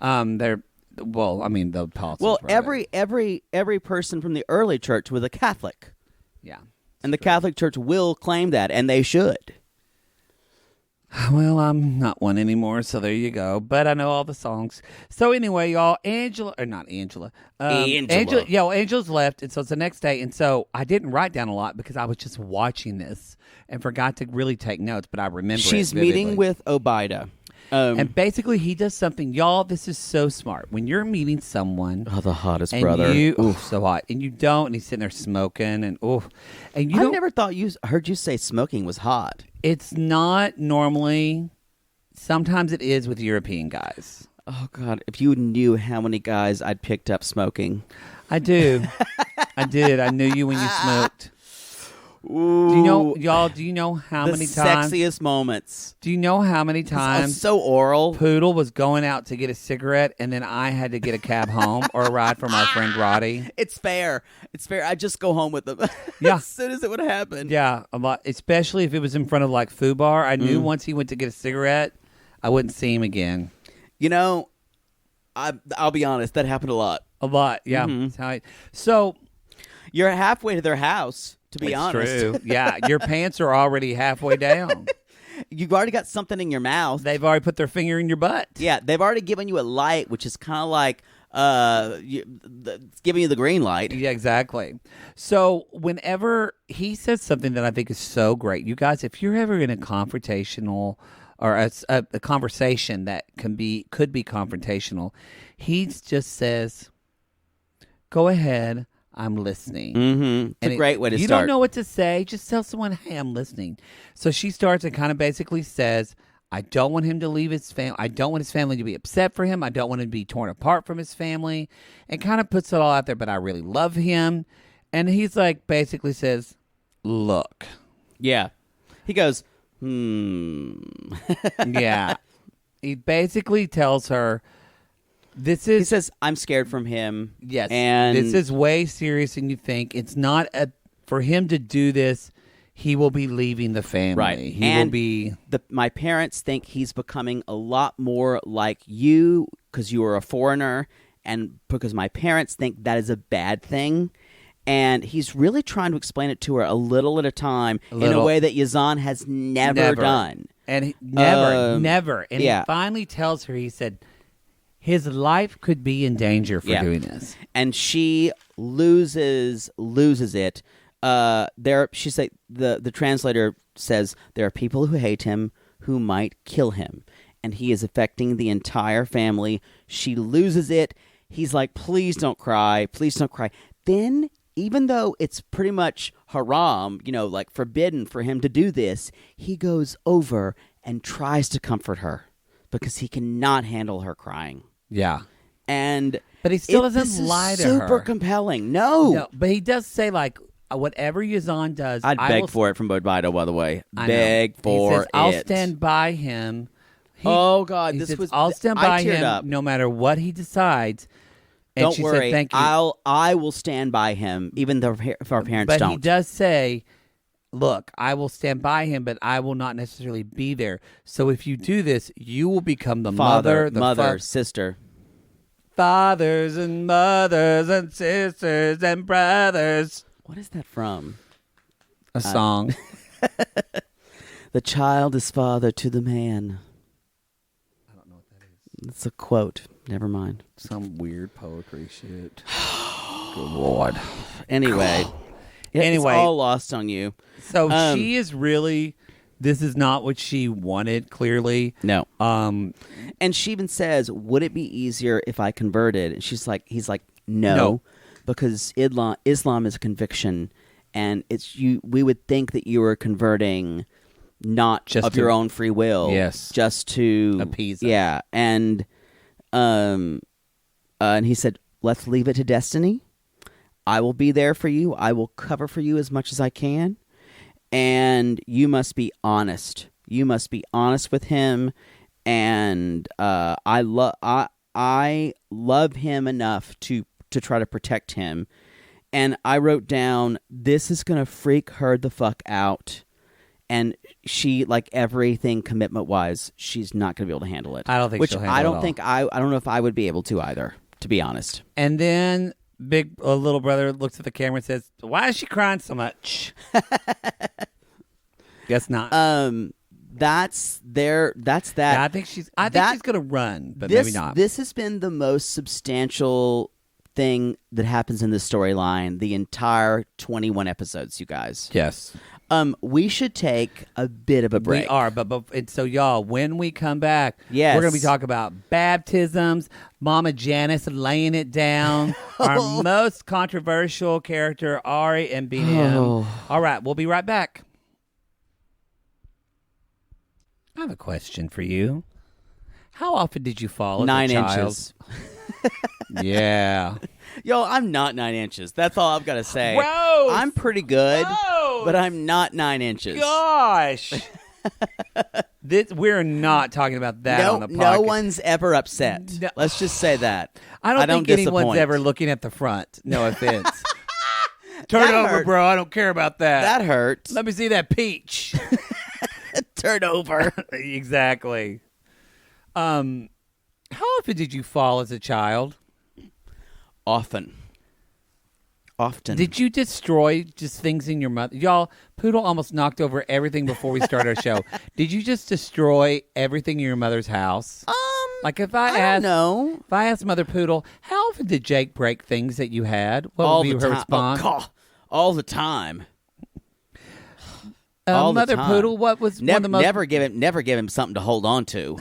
The apostles. Well, wrote it. every person from the early church was a Catholic. Yeah. And the Catholic Church will claim that, and they should. Well, I'm not one anymore, so there you go. But I know all the songs. So anyway, y'all, Angela's left, and so it's the next day. And so I didn't write down a lot because I was just watching this and forgot to really take notes, but I remember She's meeting with Obida. And basically, he does something. Y'all, this is so smart. When you're meeting someone... Oh, the hottest and brother. So hot. And you don't, and he's sitting there smoking, and I never thought heard you say smoking was hot. It's not normally. Sometimes it is with European guys. Oh, God. If you knew how many guys I'd picked up smoking. I do. I did. I knew you when you smoked. Ooh. Do you know, y'all, do you know how many times? The sexiest moments. Do you know how many times so oral. Poodle was going out to get a cigarette and then I had to get a cab home or a ride from our friend Roddy? It's fair. I just go home with them. Yeah. As soon as it would happen. Yeah, a lot, especially if it was in front of like Foo Bar. I knew once he went to get a cigarette, I wouldn't see him again. You know, I'll be honest, that happened a lot. A lot, yeah. So you're halfway to their house. To be honest. True. Yeah, your pants are already halfway down. You've already got something in your mouth. They've already put their finger in your butt. Yeah, they've already given you a light, which is kind of like giving you the green light. Yeah, exactly. So whenever he says something that I think is so great, you guys, if you're ever in a confrontational or a conversation that could be confrontational, he just says, "Go ahead. I'm listening." Mm-hmm. It's a great way to start. You start. don't know what to say. Just tell someone, "Hey, I'm listening." So she starts and kind of basically says, I don't want him to leave his family. I don't want his family to be upset for him. I don't want him to be torn apart from his family. And kind of puts it all out there, but I really love him. And he's like, basically says, look. Yeah. He goes, Yeah. He basically tells her, he says, I'm scared from him. Yes. And this is way serious than you think. It's not for him to do this, he will be leaving the family. Right. He will be. My parents think he's becoming a lot more like you because you are a foreigner, and because my parents think that is a bad thing. And he's really trying to explain it to her a little at a time in a way that Yazan has never done. And never. And yeah. he finally tells her, he said, his life could be in danger for doing this. And she loses it. She's like, the translator says there are people who hate him who might kill him, and he is affecting the entire family. She loses it. He's like, please don't cry. Then, even though it's pretty much haram, like forbidden for him to do this, he goes over and tries to comfort her because he cannot handle her crying. Yeah. But he still doesn't lie to her. Super compelling. No, but he does say, like, whatever Yazan does, I'd beg for it from Bodvito, by the way. Beg for he says, it. I'll stand by him. Oh, God. I'll stand by him up. no matter what he decides. And don't she worry. Said, thank you. I will stand by him, even though if our parents don't. But he does say, look, I will stand by him, but I will not necessarily be there. So if you do this, you will become the mother, mother, sister. Fathers and mothers and sisters and brothers. What is that from? A song. The child is father to the man. I don't know what that is. It's a quote. Never mind. Some weird poetry shit. Good Lord. Anyway. It's all lost on you. So she is really... This is not what she wanted, clearly. No. And she even says, would it be easier if I converted? And he's like, no. Because Islam is a conviction, and it's you. We would think that you were converting, not Just of to- your own free will, Yes. just to Appease us. Yeah, and he said, "Let's leave it to destiny. I will be there for you. I will cover for you as much as I can, and you must be honest. You must be honest with him." And I love him enough to try to protect him. And I wrote down, this is gonna freak her the fuck out. And she, like everything commitment wise, she's not gonna be able to handle it. I don't think Which she'll handle I it don't all. think I don't know if I would be able to either, to be honest. And then little brother looks at the camera and says, "Why is she crying so much?" Guess not. That's that. Yeah, I think she's gonna run, but maybe not. This has been the most substantial thing that happens in the storyline the entire 21 episodes, you guys. Yes. We should take a bit of a break. We are, but and so y'all, when we come back, Yes. we're gonna be talking about baptisms, Mama Janice laying it down, our most controversial character, Ari and BM. Oh. All right, we'll be right back. I have a question for you. How often did you fall as 9 a child? inches. Yeah. Yo, I'm not 9 inches. That's all I've got to say. Gross! I'm pretty good, Gross! but I'm not 9 inches. Gosh. We're not talking about that on the podcast. No one's ever upset. No. Let's just say that. I don't think anyone's disappoint. ever looking at the front. No offense. Turn That it over, hurt. bro. I don't care about that. That hurts. Let me see that peach. Turn over. Exactly. How often did you fall as a child? Often. Did you destroy just things in your mother? Y'all, Poodle almost knocked over everything before we started our show. Did you just destroy everything in your mother's house? Like if I don't know. If I asked Mother Poodle, how often did Jake break things that you had? What All would be the her time. response? Oh, God. All the time. all the Mother time. Poodle, what was one of the most... Never give him something to hold on to.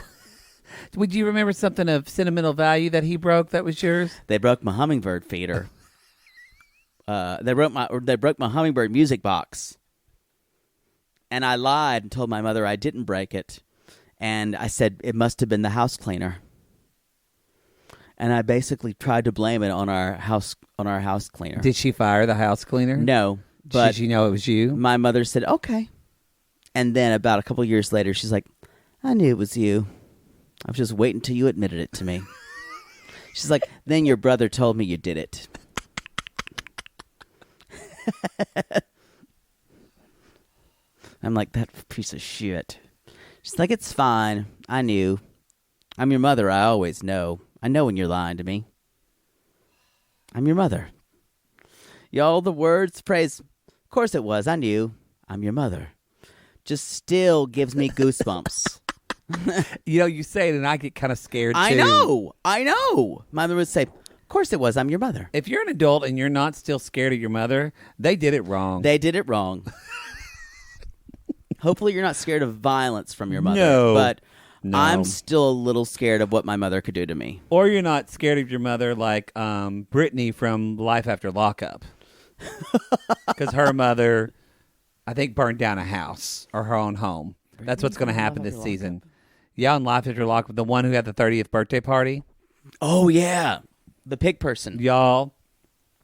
Would you remember something of sentimental value that he broke that was yours? They broke my hummingbird feeder. They broke my hummingbird music box. And I lied and told my mother I didn't break it. And I said it must have been the house cleaner. And I basically tried to blame it on our house cleaner. Did she fire the house cleaner? No, but did she know it was you? my mother said, okay. And then about a couple years later, she's like, I knew it was you. I was just waiting till you admitted it to me. She's like, then your brother told me you did it. I'm like, that piece of shit. She's like, it's fine. I knew. I'm your mother. I always know. I know when you're lying to me. I'm your mother. Y'all, the words, phrase, of course it was. I knew. I'm your mother. Just still gives me goosebumps. You know, you say it and I get kind of scared too. I know. My mother would say, of course it was. I'm your mother. If you're an adult and you're not still scared of your mother, they did it wrong. They did it wrong. Hopefully you're not scared of violence from your mother. No. But No. I'm still a little scared of what my mother could do to me. Or you're not scared of your mother like Brittany from Life After Lockup. Because her mother, I think, burned down a house or her own home. That's what's going to happen this season. Yeah, on Life After Lockup, the one who had the 30th birthday party. Oh, yeah. The pig person. Y'all,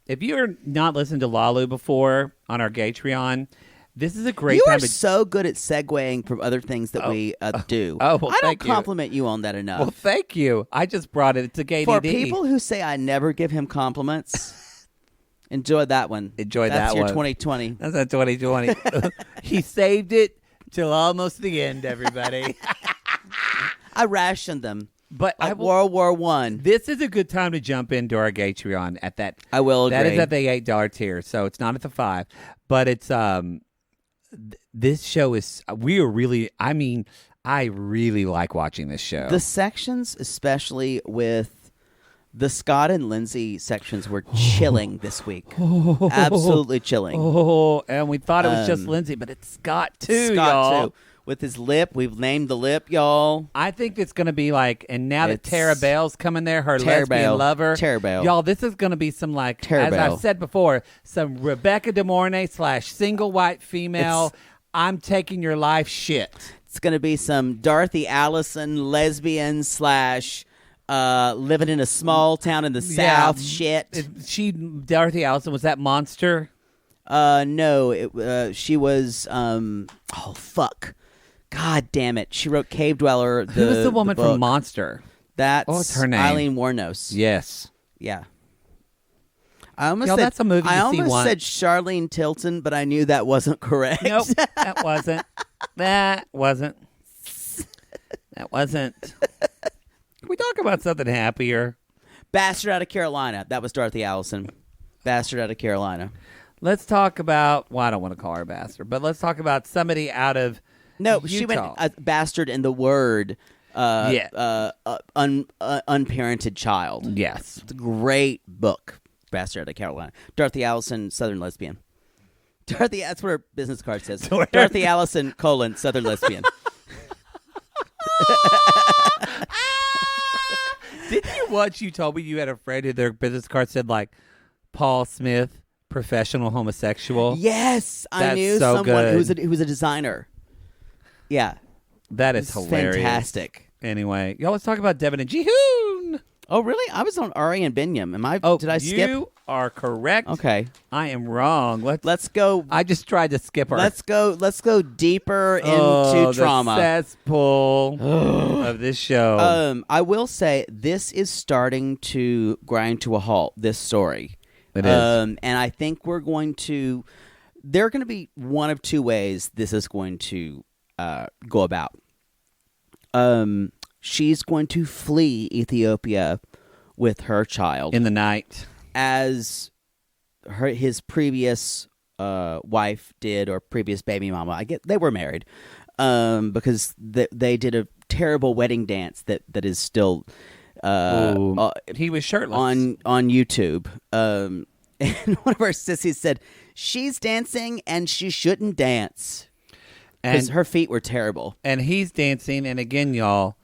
if you're not listened to Lalu before on our Gatreon, this is a great You time are to... so good at segueing from other things that we do. Oh, well, I don't thank you. compliment you on that enough. Well, thank you. I just brought it. It's a gay For DD. people who say I never give him compliments, enjoy that one. Enjoy That's that your one. 2020. That's not 2020. He saved it till almost the end, everybody. I rationed them. But Like World War One. This is a good time to jump into our Gatreon at that. I will That agree. is at the $8 tier, so it's not at the $5. But it's this show is I really like watching this show. The sections, especially with the Scott and Lindsay sections, were chilling this week. Absolutely chilling. Oh, and we thought it was just Lindsay, but it's Scott too, Scott y'all. too. with his lip. We've named the lip, y'all. I think it's going to be like, and now that It's- Tara Bell's coming there, her Tara lesbian Bell. lover. Tara Bell. Y'all, this is going to be some like, Tara as Bell. I've said before, some Rebecca De Mornay / single white female, I'm taking your life shit. It's going to be some Dorothy Allison lesbian / living in a small town in the South shit. Dorothy Allison, was that Monster? No, she was. Oh fuck! God damn it! She wrote Cave Dweller. Who was the woman book. from Monster? That's What's her name? Eileen Wuornos. Yes. Yeah. I almost Y'all, said, that's a movie I to see almost once. said Charlene Tilton, but I knew that wasn't correct. Nope, that wasn't. That wasn't. That wasn't. Can we talk about something happier? Bastard out of Carolina. That was Dorothy Allison. Bastard out of Carolina. Let's talk about, well, I don't want to call her a bastard, but let's talk about somebody out of No, Utah. she went bastard in the word unparented child. Yes. It's a great book. Bastard out of Carolina. Dorothy Allison, Southern lesbian. Dorothy, that's what her business card says. Dorothy Allison, Southern lesbian. Didn't you watch, you told me you had a friend who their business card said like, Paul Smith, professional homosexual? Yes, I That's knew so someone good. who was a designer. Yeah. That is It's hilarious. fantastic. Anyway, y'all, let's talk about Deavan and Jihoon. Oh, really? I was on Ari and Binyam. Am I? Oh, did I skip? You are correct. Okay. I am wrong. Let's go. I just tried to skip her. Let's go deeper Oh, into trauma. The cesspool of this show. I will say this is starting to grind to a halt. This story. It is. And I think we're going to. There are going to be one of two ways this is going to go about. She's going to flee Ethiopia with her child in the night, as his previous wife did, or previous baby mama. I get they were married, because they did a terrible wedding dance that is still he was shirtless on YouTube. And one of our sissies said she's dancing and she shouldn't dance because her feet were terrible. And he's dancing, and again, y'all,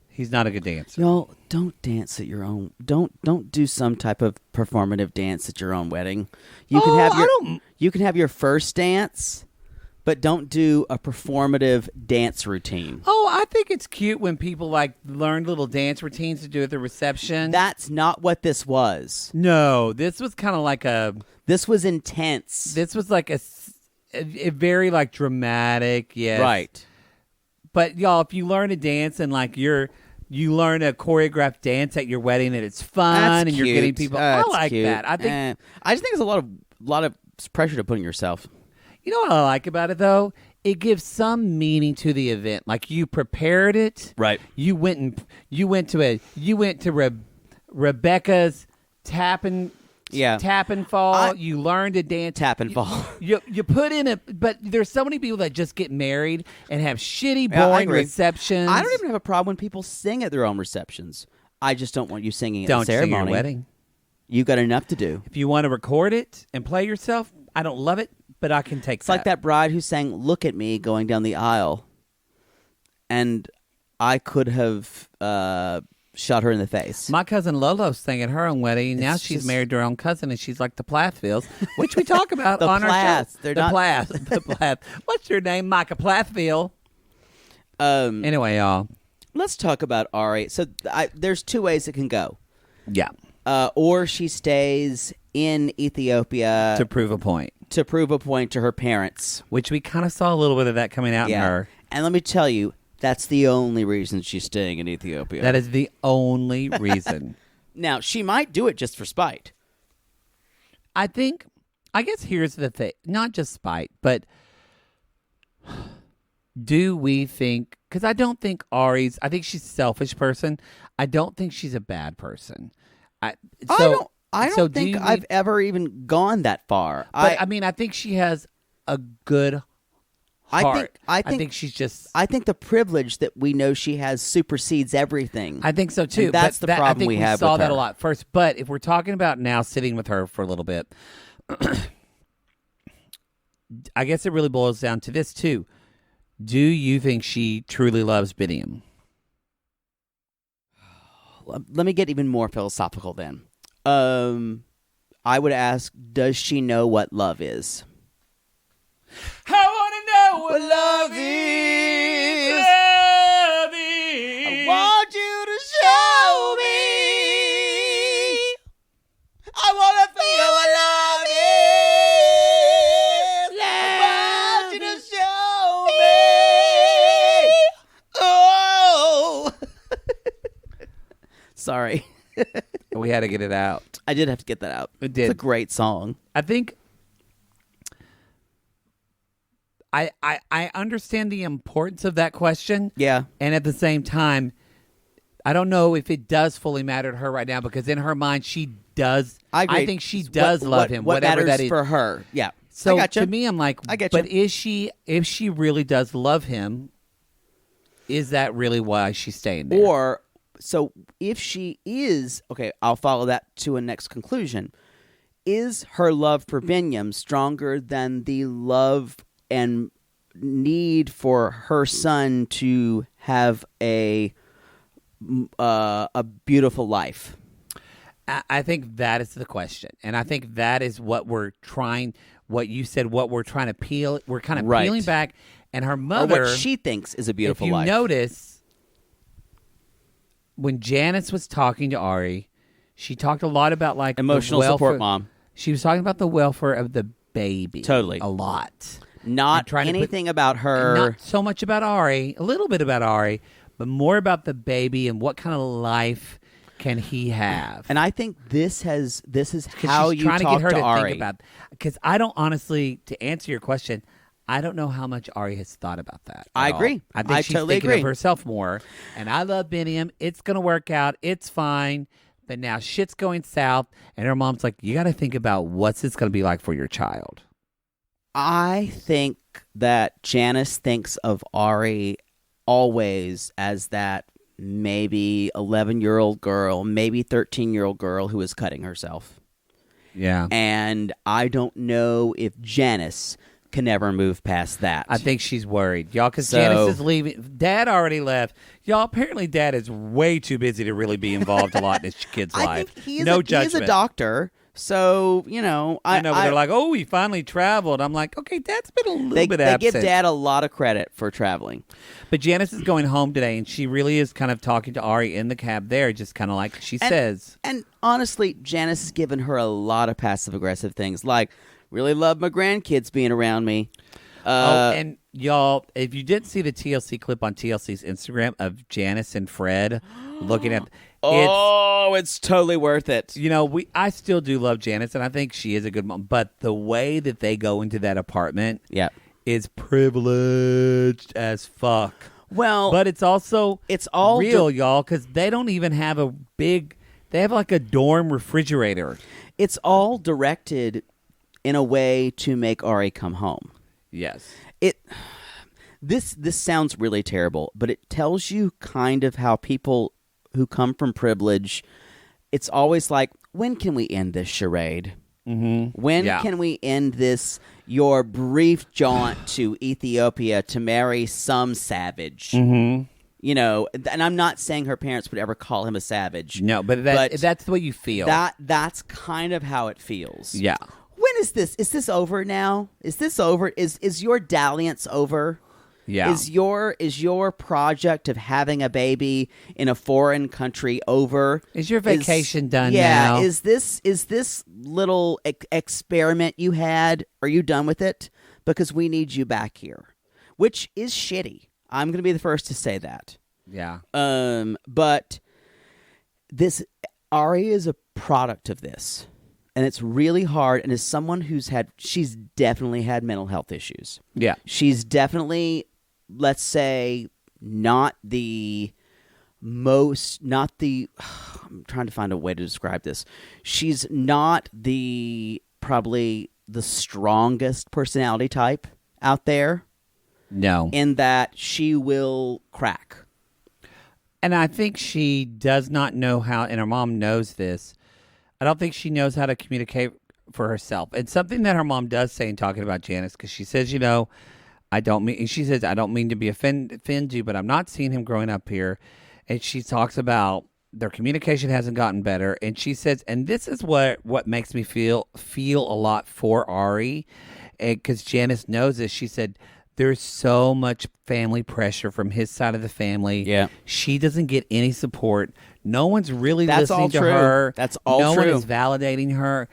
he's not a good dancer. Y'all, don't dance at your own. Don't do some type of performative dance at your own wedding. You can have your first dance, but don't do a performative dance routine. Oh, I think it's cute when people like learn little dance routines to do at the reception. That's not what this was. No, this was kind of like This was intense. This was like a very like dramatic, yes. Right. But y'all, if you learn to dance and like you learn a choreographed dance at your wedding and it's fun That's and you're cute. getting people, I That's like cute. that. I think I just think there's a lot of pressure to put on yourself. you know what I like about it though? It gives some meaning to the event. Like you prepared it, Right. You went to Rebecca's tap and fall. You learned to dance. Tap and fall. You put in but there's so many people that just get married and have shitty, Yeah, I boring agree. receptions. I don't even have a problem when people sing at their own receptions. I just don't want you singing at Don't the ceremony. sing at your wedding. You got enough to do. If you want to record it and play yourself, I don't love it, but I can take It's like that bride who sang "Look at Me" going down the aisle, and I could have shot her in the face. My cousin Lolo sang at her own wedding. Now It's she's just- married to her own cousin, and she's like the Plathvilles, which we talk about The on our show. Plaths. They're the not- Plaths. The Plaths. What's your name, Micah Plathville? Anyway, y'all. Let's talk about Ari. So there's two ways it can go. Yeah. Or she stays in Ethiopia To prove a point. to prove a point to her parents. Which we kind of saw a little bit of that coming out in her. And let me tell you, that's the only reason she's staying in Ethiopia. That is the only reason. Now, she might do it just for spite. I guess here's the thing. Not just spite, but do we think, because I don't think I think she's a selfish person. I don't think she's a bad person. I don't think I've ever even gone that far. But I think she has a good heart. I think she's just. I think the privilege that we know she has supersedes everything. I think so too. And that's but the problem I think we have saw with that her. a lot first. But if we're talking about now sitting with her for a little bit, I guess it really boils down to this too. Do you think she truly loves Biniam? Let me get even more philosophical then. I would ask, does she know what love is? I want to know what love is. Love is. I want you to show me. I want to feel what love is. I want you to show me. Oh. Sorry. We had to get it out. I did have to get that out. It did. It's a great song. I think I understand the importance of that question. Yeah. And at the same time, I don't know if it does fully matter to her right now because in her mind, she does. I agree. I think she does love him, what whatever matters that is. for her. Yeah. So I gotcha. to me, I'm like, I get but you. if she really does love him, is that really why she's staying there? Or, so if she is, okay, I'll follow that to a next conclusion. Is her love for Biniam stronger than the love and need for her son to have a beautiful life? I think that is the question. And I think that is what we're trying, what you said, what we're trying to peel. We're kind of Right. peeling back. And her Or mother, what she thinks is a beautiful if you life. notice, when Janice was talking to Ari, she talked a lot about like Emotional the welfare. support mom. She was talking about the welfare of the baby. Totally. A lot. Not trying to put- anything about her. Not so much about Ari, a little bit about Ari, but more about the baby and what kind of life can he have. And I think this is 'Cause how she's you trying talk to get her to Ari. think about. Because I don't honestly, to answer your question, I don't know how much Ari has thought about that. I at all. agree. I think I she's totally thinking agree. of herself more. And I love Biniam. It's going to work out. It's fine. But now shit's going south. And her mom's like, you got to think about what's this going to be like for your child. I think that Janice thinks of Ari always as that maybe 11-year-old girl, maybe 13-year-old girl who is cutting herself. Yeah. And I don't know if Janice can ever move past that. I think she's worried. Y'all, because So- Janice is leaving. Dad already left. Y'all, apparently Dad is way too busy to really be involved a lot in his kid's I life. think he is no a, judgment. He's a doctor, so, you know. I know, but they're like, oh, he finally traveled. I'm like, okay, Dad's been a little they bit absent. give Dad a lot of credit for traveling. But Janice is going home today, and she really is kind of talking to Ari in the cab there, just kind of like she says. And honestly, Janice has given her a lot of passive-aggressive things, like, really love my grandkids being around me. And y'all, if you didn't see the TLC clip on TLC's Instagram of Janice and Fred looking at it's totally worth it. you know, I still do love Janice, and I think she is a good mom. But the way that they go into that apartment Yeah. is privileged as fuck. Well, But it's also all real, y'all, because they don't even have a big. They have like a dorm refrigerator. it's all directed in a way to make Ari come home. Yes. This sounds really terrible, but it tells you kind of how people who come from privilege, it's always like, when can we end this charade? Mm-hmm. When Yeah. can we end this, your brief jaunt to Ethiopia to marry some savage? Mm-hmm. You know, and I'm not saying her parents would ever call him a savage. No, but that's the way you feel. That's kind of how it feels. Yeah. When is this? Is this over now? Is this over? Is your dalliance over? Yeah. Is your project of having a baby in a foreign country over? Is your vacation done yeah, now? Is this little experiment you had? Are you done with it? Because we need you back here, which is shitty. I'm going to be the first to say that. Yeah. But this Ari is a product of this, and it's really hard. And as someone she's definitely had mental health issues. Yeah. She's definitely, let's say, I'm trying to find a way to describe this. She's not probably the strongest personality type out there, No. in that she will crack. And I think she does not know how, and her mom knows this. I don't think she knows how to communicate for herself. It's something that her mom does say in talking about Janice, because she says, you know, I don't mean. She says, I don't mean to be offend you, but I'm not seeing him growing up here. And she talks about their communication hasn't gotten better. And she says, and this is what makes me feel a lot for Ari, because Janice knows this. She said, there's so much family pressure from his side of the family. Yeah. She doesn't get any support. No one's really That's listening all to true. her. That's all no true. one is validating her.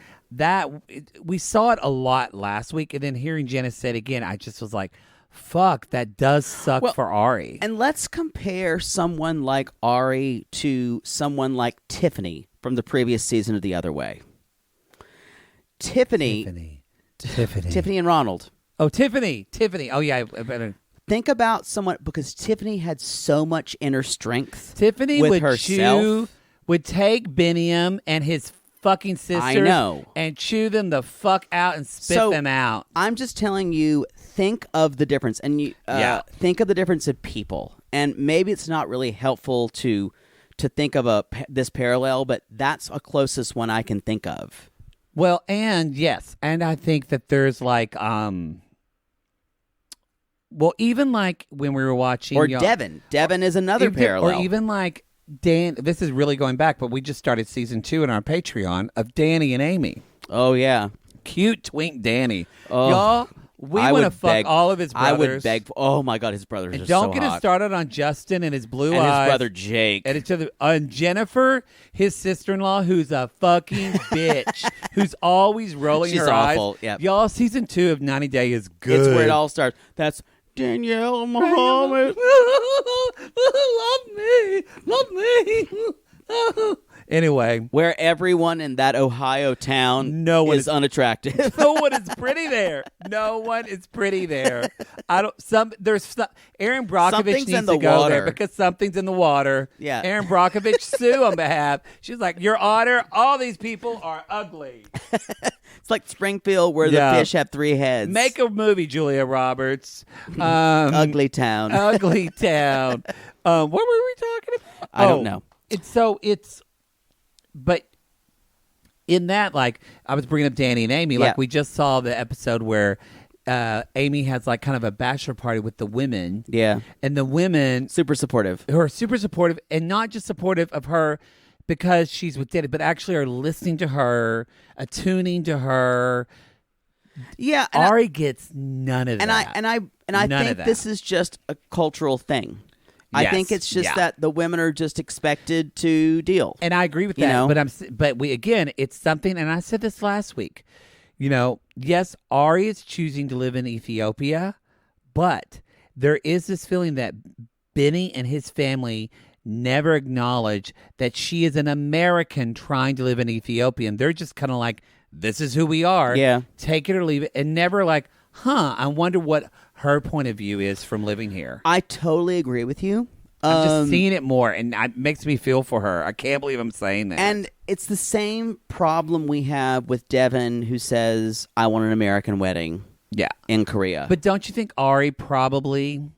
We saw it a lot last week, and then hearing Janice say it again, I just was like, fuck, that does suck for Ari. And let's compare someone like Ari to someone like Tiffany from the previous season of The Other Way. Tiffany and Ronald. Oh, Tiffany. Oh, yeah. I better. Think about someone, because Tiffany had so much inner strength. Tiffany with would herself. would take Biniam and his fucking sisters and chew them the fuck out and spit them out. I'm just telling you, think of the difference. And think of the difference in people. And maybe it's not really helpful to think of this parallel, but that's a closest one I can think of. Well, and yes, and I think that there's like, even like when we were watching, or Deavan. Deavan is another parallel. Or even like Dan. This is really going back, but we just started season 2 in our Patreon of Danny and Amy. Oh yeah, cute twink Danny. Oh. Y'all, we want to fuck all of his brothers. I would beg. Oh my God, his brothers are so hot. Don't get us started on Justin and his blue eyes. And his brother Jake. And each other. And Jennifer, his sister-in-law, who's a fucking bitch, who's always rolling She's her awful. eyes. Yep. Y'all, season 2 of 90 Day is good. It's where it all starts. That's Danielle Muhammad. Love me. Anyway, where everyone in that Ohio town is unattractive. No one is pretty there. No one is pretty there. Aaron Brockovich needs to go there because something's in the water. Yeah. Aaron Brockovich sue on behalf. She's like, Your Honor, all these people are ugly. It's like Springfield where the fish have 3 heads. Make a movie, Julia Roberts. Ugly Town. Ugly Town. What were we talking about? I don't know. But in that, like, I was bringing up Danny and Amy. Like, we just saw the episode where Amy has, like, kind of a bachelor party with the women. Yeah. And the women... super supportive. Who are super supportive, and not just supportive of her because she's with Danny, but actually are listening to her, attuning to her. Yeah. Ari gets none of that. And I think this is just a cultural thing. I think it's just that the women are just expected to deal. And I agree with that. But it's something, and I said this last week. Yes, Ari is choosing to live in Ethiopia, but there is this feeling that Benny and his family never acknowledge that she is an American trying to live in Ethiopia. And they're just kind of like, this is who we are. Yeah. Take it or leave it. And never like, I wonder what her point of view is from living here. I totally agree with you. I'm just seeing it more, and it makes me feel for her. I can't believe I'm saying that. And it's the same problem we have with Deavan, who says, I want an American wedding in Korea. But don't you think Ari probably,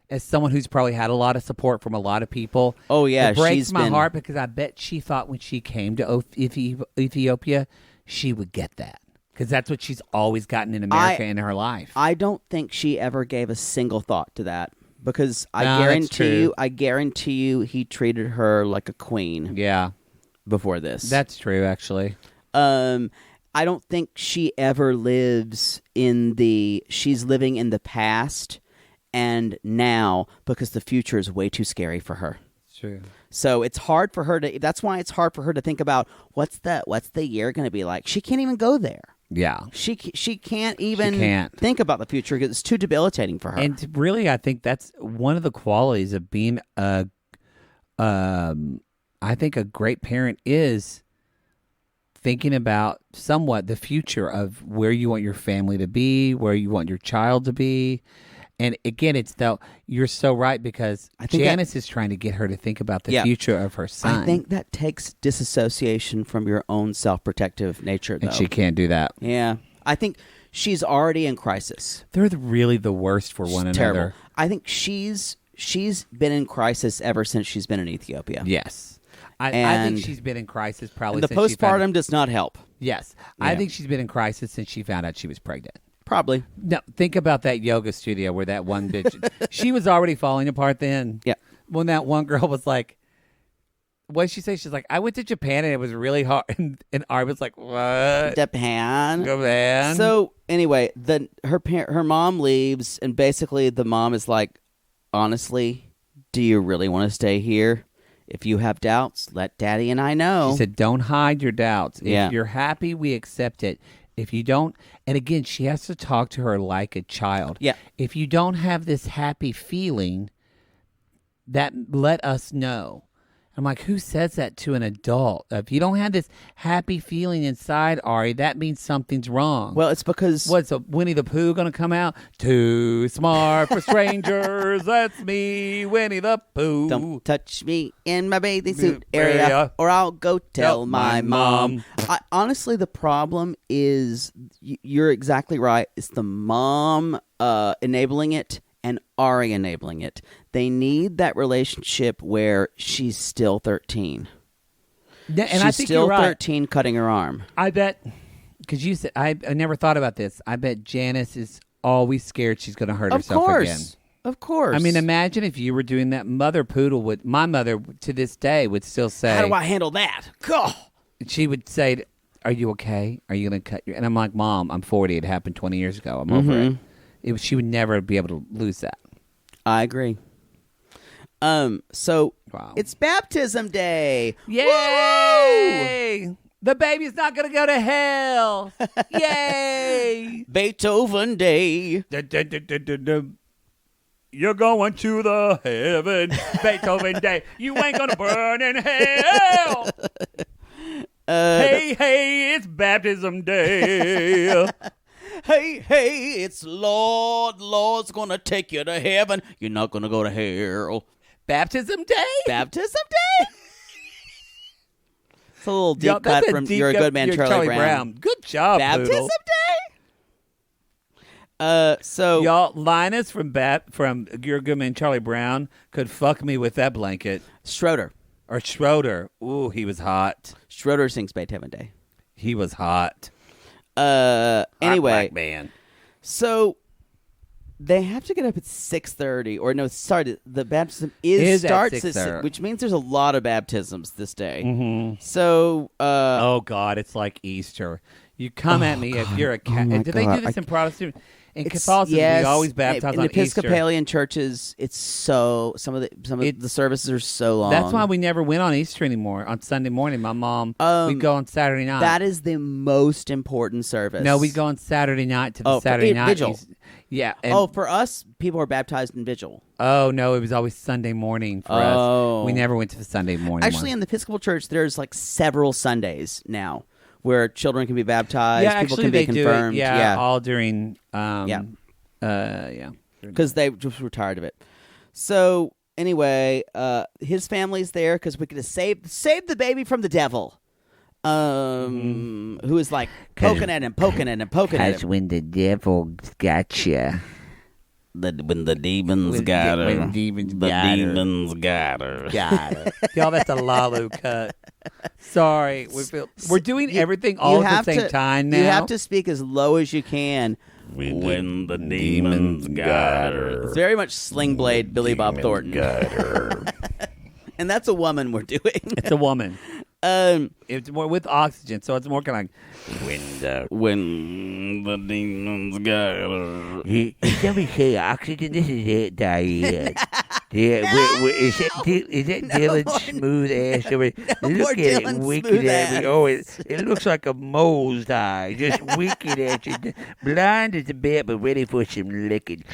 as someone who's probably had a lot of support from a lot of people, it breaks my heart because I bet she thought when she came to Ethiopia, she would get that. Because that's what she's always gotten in America in her life. I don't think she ever gave a single thought to that. Because I guarantee you, he treated her like a queen. Yeah. Before this, that's true. Actually, I don't think she ever lives she's living in the past and now because the future is way too scary for her. It's true. So it's hard for her to. That's why it's hard for her to think about what's the year going to be like. She can't even go there. Yeah. She can't even think about the future because it's too debilitating for her. And really, I think that's one of the qualities of being I think a great parent is thinking about somewhat the future of where you want your family to be, where you want your child to be. And again, you're so right because Janice is trying to get her to think about the future of her son. I think that takes disassociation from your own self-protective nature, though. And she can't do that. Yeah. I think she's already in crisis. They're really the worst for one another. Terrible. I think she's been in crisis ever since she's been in Ethiopia. Yes. I think she's been in crisis probably since the postpartum does not help. Yes. Yeah. I think she's been in crisis since she found out she was pregnant. Probably. No, think about that yoga studio where that one bitch, she was already falling apart then. Yeah. When that one girl was like, what did she say? She's like, I went to Japan and it was really hard. And Ari was like, what? Japan. Japan. So anyway, her mom leaves, and basically the mom is like, honestly, do you really want to stay here? If you have doubts, let Daddy and I know. She said, don't hide your doubts. Yeah. If you're happy, we accept it. If you don't, and again, she has to talk to her like a child. Yeah. If you don't have this happy feeling, that let us know. I'm like, who says that to an adult? If you don't have this happy feeling inside, Ari, that means something's wrong. Well, it's because... What's a Winnie the Pooh going to come out? Too smart for strangers. That's me, Winnie the Pooh. Don't touch me in my bathing suit area, or I'll go tell my mom. Honestly, the problem is, you're exactly right. It's the mom enabling it and Ari enabling it. They need that relationship where she's still 13. Yeah, and she's I think still you're right. 13 cutting her arm. I bet, because you said, I never thought about this. I bet Janice is always scared she's going to hurt herself again. Of course. I mean, imagine if you were doing that. Mother Poodle would, my mother to this day would still say, how do I handle that? God. She would say, are you okay? Are you going to cut your, and I'm like, Mom, I'm 40. It happened 20 years ago. I'm over it. She would never be able to lose that. I agree. So Wow. it's baptism day. Yay! Woo! The baby's not going to go to hell. Yay! Beethoven day. You're going to the heaven, Beethoven day. You ain't going to burn in hell. Hey, it's baptism day. Hey, it's Lord. Lord's going to take you to heaven. You're not going to go to hell. Baptism day? Baptism day? It's a little deep cut from You're a Good Man, Charlie Brown. Good job, Baptism Poodle. day? So y'all, Linus from You're a Good Man, Charlie Brown could fuck me with that blanket. Schroeder. Or Schroeder. Ooh, he was hot. Schroeder sings Beethoven Day. He was hot. Anyway, Hot black man. So they have to get up at 6:30, or no, sorry, the baptism starts at 6, which means there's a lot of baptisms this day. Mm-hmm. So, oh God, it's like Easter. You come at me if you're a Catholic. Did they do this in Protestant? In Catholicism, we always baptize on Easter. In Episcopalian churches, it's so some of the services are so long. That's why we never went on Easter anymore. On Sunday morning, my mom we'd go on Saturday night. That is the most important service. No, we go on Saturday night to the Saturday night vigil. Yeah. For us, people are baptized in vigil. Oh no, it was always Sunday morning for us. We never went to the Sunday morning. Actually, in the Episcopal Church, there's like several Sundays now where children can be baptized, people can be confirmed. Do it, all during because they just were tired of it. So anyway, his family's there because we could save the baby from the devil, who is like poking at him. That's when the devil got you. When the demons got her. When demons got her. Y'all, that's a Lalu cut. Sorry. We're doing everything all at the same time now. You have to speak as low as you can. When the demons got her. It's very much Sling Blade, Billy Bob Thornton. Got her. And that's a woman we're doing. It's a woman. It's more with oxygen, so it's more kind of When the demons got her. He never say oxygen. This is it, Diane. Yeah, is it Dylan smooth ass? Look at it, wicked at me. Oh, it looks like a mole's eye, just wicked at you. Blind as a bat, but ready for some licking.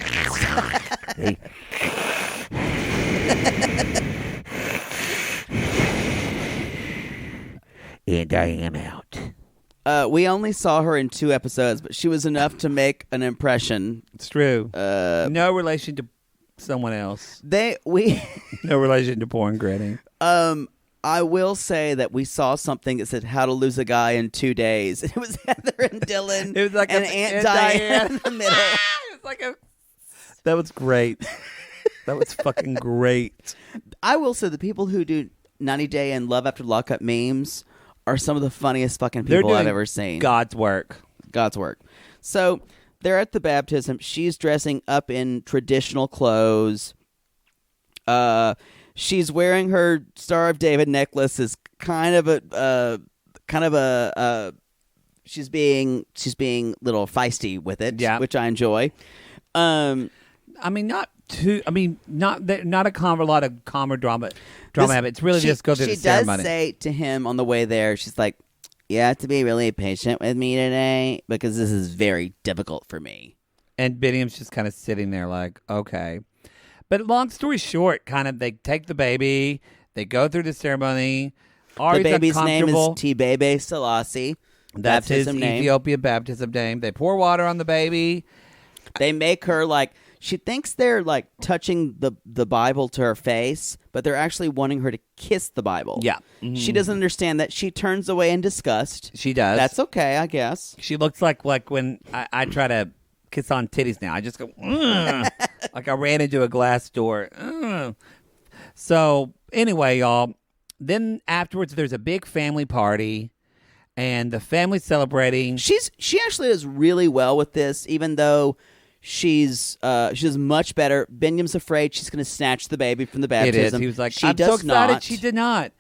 And I am out. We only saw her in 2 episodes, but she was enough to make an impression. It's true. No relation to someone else. No relation to porn granny. I will say that we saw something that said how to lose a guy in 2 days. It was Heather and Dylan. It was like and Aunt Diane in the middle. It was like that was great. That was fucking great. I will say the people who do 90 Day and Love After Lockup memes are some of the funniest fucking people I've ever seen. God's work. So they're at the baptism. She's dressing up in traditional clothes. She's wearing her Star of David necklace. Is she's being little feisty with it, which I enjoy. Not a lot of calmer drama. It's really just go through the ceremony. She does say to him on the way there, she's like, "You have to be really patient with me today because this is very difficult for me." And Biniam's just kind of sitting there like, okay. But long story short, kind of they take the baby, they go through the ceremony. The baby's name is T-Bebe Selassie. That's his Ethiopia baptism name. They pour water on the baby. They make her like, she thinks they're like touching the Bible to her face, but they're actually wanting her to kiss the Bible. Yeah. Mm-hmm. She doesn't understand that. She turns away in disgust. She does. That's okay, I guess. She looks like when I try to kiss on titties now. I just go, like I ran into a glass door. So anyway, y'all, then afterwards there's a big family party. And the family's celebrating. She actually does really well with this, even though she does much better. Binyam's afraid she's going to snatch the baby from the baptism. It is. He was like, she I'm does so excited. not. She did not.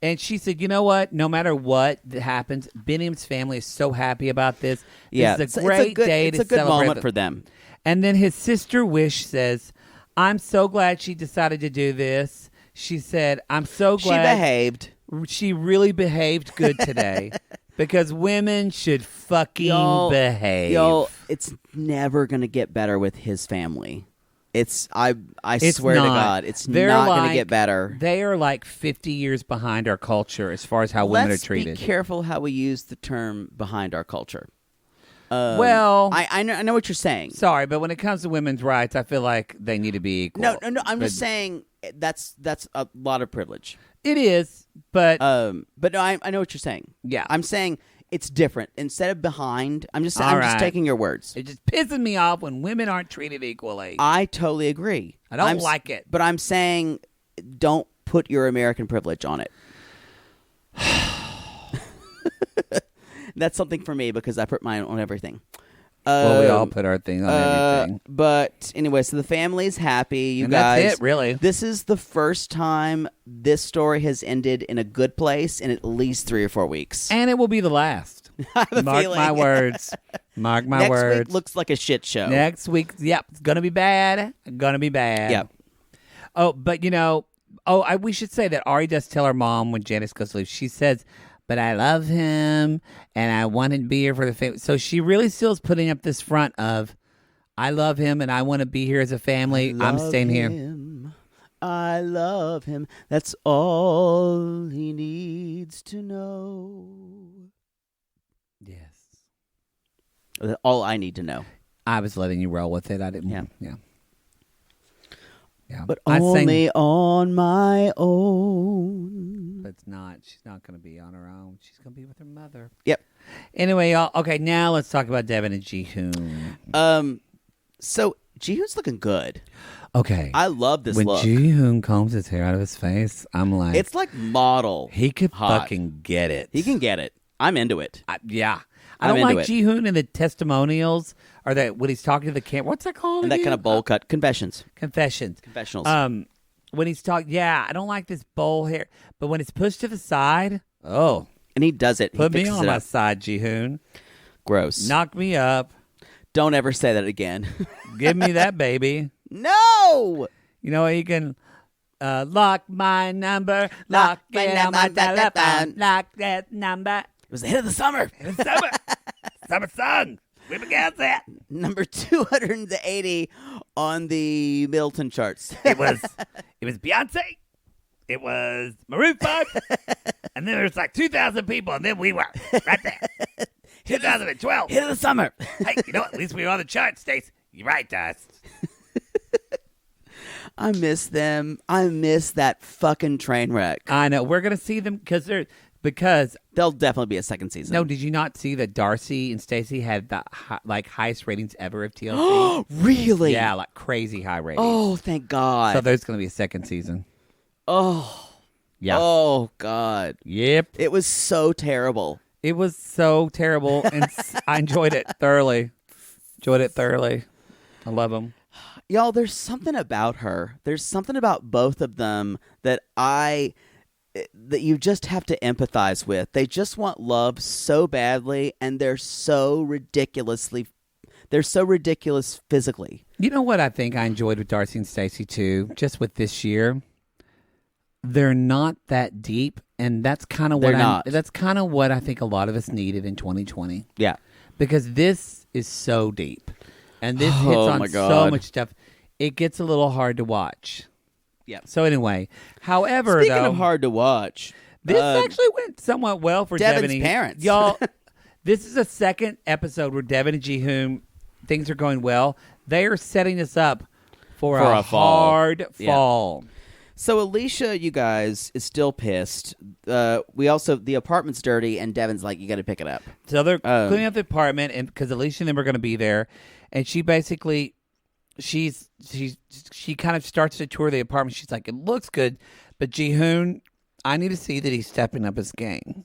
And she said, you know what? No matter what happens, Binyam's family is so happy about this. Yeah, this is a great day to celebrate. It's a good moment for them. And then his sister Wish says, I'm so glad she decided to do this. She said, I'm so glad. She behaved. She really behaved good today. Because women should fucking behave. Yo, it's never going to get better with his family. I swear to God, it's not going to get better. They are like 50 years behind our culture as far as how women are treated. Let's be careful how we use the term behind our culture. Well, I know what you're saying. Sorry, but when it comes to women's rights, I feel like they need to be equal. No, I'm just saying that's a lot of privilege. It is, but no, I know what you're saying. Yeah, I'm saying it's different. Instead of behind, I'm just taking your words. It just pisses me off when women aren't treated equally. I totally agree. I don't like it, but I'm saying don't put your American privilege on it. That's something for me because I put mine on everything. Well, we all put our thing on everything. But anyway, so the family's happy. You and guys, that's it, really. This is the first time this story has ended in a good place in at least 3 or 4 weeks. And it will be the last. Mark my words. Mark my words. Next week looks like a shit show. Next week, yep, it's going to be bad. Going to be bad. Yep. Oh, but we should say that Ari does tell her mom when Janice goes to leave. She says, but I love him, and I wanted to be here for the family. So she really still is putting up this front of, I love him, and I want to be here as a family. I'm staying here. I love him. That's all he needs to know. Yes. All I need to know. I was letting you roll with it. I didn't. Yeah. But only on my own. But it's not. She's not going to be on her own. She's going to be with her mother. Yep. Anyway, y'all. Okay, now let's talk about Deavan and Jihoon. So Jihoon's looking good. Okay. I love this look. When Jihoon combs his hair out of his face, I'm like, it's like model. He could hot. fucking get it. He can get it. I'm into it. I don't like Jihoon in the testimonials or that when he's talking to the camera. What's that called? And that kind of bowl cut. Confessionals. When he's talking, I don't like this bowl hair. But when it's pushed to the side, and he does it. Put me on my side, Jihoon. Gross. Knock me up. Don't ever say that again. Give me that baby. No. You know you can lock my number, lock it on my telephone, lock that number. It was the hit of the summer. Summer sun. We began that. Number 280 on the Middleton charts. It was Beyonce. It was Maroon 5. And then there was like 2,000 people, and then we were right there. 2012. Hit of the summer. Hey, you know what? At least we were on the chart, Stace. You're right, Dust. I miss them. I miss that fucking train wreck. I know. We're going to see them because there'll definitely be a second season. No, did you not see that Darcy and Stacey had the highest ratings ever of TLC? Really? Yeah, like crazy high ratings. Oh, thank God. So there's going to be a second season. Oh. Yeah. Oh, God. Yep. It was so terrible. It was so terrible, and I enjoyed it thoroughly. Enjoyed it thoroughly. I love them. Y'all, there's something about her. There's something about both of them that you just have to empathize with. They just want love so badly, and they're so ridiculous physically. You know what I think I enjoyed with Darcy and Stacey too, just with this year? They're not that deep, and that's kind of what I think a lot of us needed in 2020. Yeah. Because this is so deep. And this hits on so much stuff. It gets a little hard to watch. Yeah. So anyway, however, speaking of hard to watch, this actually went somewhat well for Devan's Devan. parents. Y'all, this is a second episode where Devan and Jihoon, things are going well. They are setting us up for a hard fall. So Alicia, you guys, is still pissed. The apartment's dirty, and Devan's like, you got to pick it up. So they're cleaning up the apartment, and because Alicia and them are going to be there, and she basically, she kind of starts to tour the apartment. She's like, it looks good, but Jihoon, I need to see that he's stepping up his game.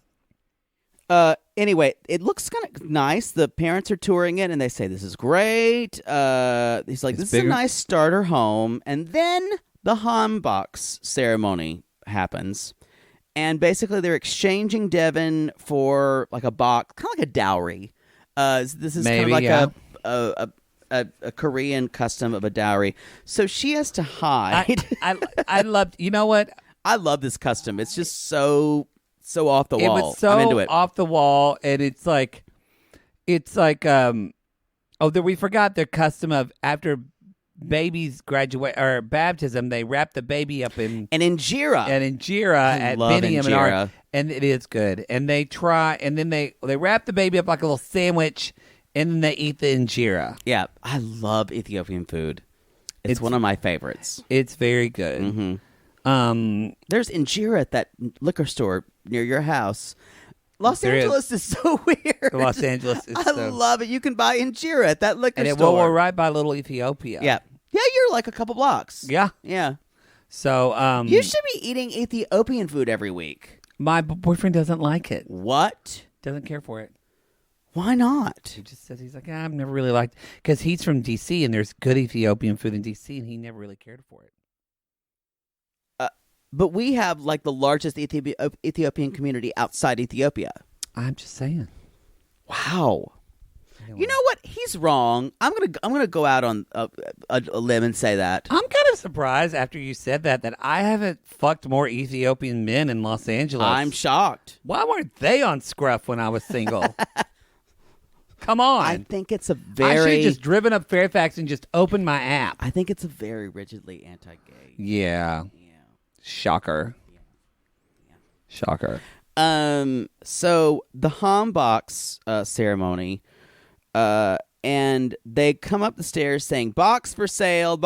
Anyway, it looks kind of nice. The parents are touring it, and they say, this is great. He's like, this is a nice starter home. And then the Hanbox ceremony happens. And basically, they're exchanging Devan for like a box, kind of like a dowry. This is kind of like a Korean custom of a dowry. So she has to hide. I loved, you know what? I love this custom. It's just so off the wall. It was so I'm into it. off the wall, and it's like, we forgot their custom of after babies graduate or baptism, they wrap the baby up in injera at Benny and it is good. And they try, and then they wrap the baby up like a little sandwich, and then they eat the injera. Yeah, I love Ethiopian food. It's one of my favorites. It's very good. Mm-hmm. There's injera at that liquor store near your house. Los Angeles is so weird. Los Angeles is I love it. You can buy injera at that liquor store. Well, we're right by Little Ethiopia. Yeah. Yeah, you're like a couple blocks. Yeah. Yeah. So, you should be eating Ethiopian food every week. My boyfriend doesn't like it. What? Doesn't care for it. Why not? He just says, he's like, I've never really liked it. Because he's from D.C. and there's good Ethiopian food in D.C. and he never really cared for it. But we have like the largest Ethiopian community outside Ethiopia. I'm just saying. Wow. Anyway. You know what? He's wrong. I'm gonna go out on a limb and say that. I'm kind of surprised after you said that I haven't fucked more Ethiopian men in Los Angeles. I'm shocked. Why weren't they on Scruff when I was single? Come on. I think it's I should have just driven up Fairfax and just opened my app. I think it's a very rigidly anti-gay. Yeah. Shocker. Yeah. Shocker. So the Hanbox ceremony, and they come up the stairs saying box for sale.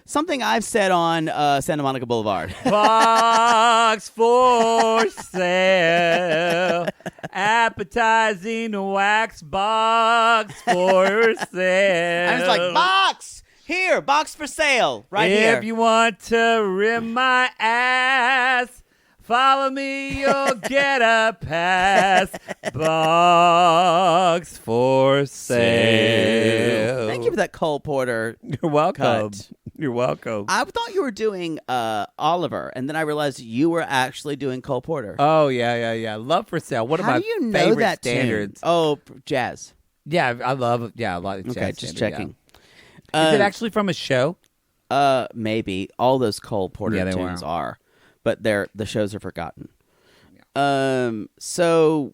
Something I've said on Santa Monica Boulevard. Box for sale. Appetizing wax box for sale. I was like, box! Here, box for sale. Right here. If you want to rim my ass, follow me, you'll get a pass. Box for sale. Thank you for that Cole Porter. You're welcome. Cut. You're welcome. I thought you were doing Oliver, and then I realized you were actually doing Cole Porter. Oh, yeah. Love for sale. One of my favorite standards. Tune? Oh, jazz. Yeah, I love a lot of jazz. Okay, just checking. Yeah. Is it actually from a show? Maybe. All those Cole Porter tunes are. But the shows are forgotten. Yeah. So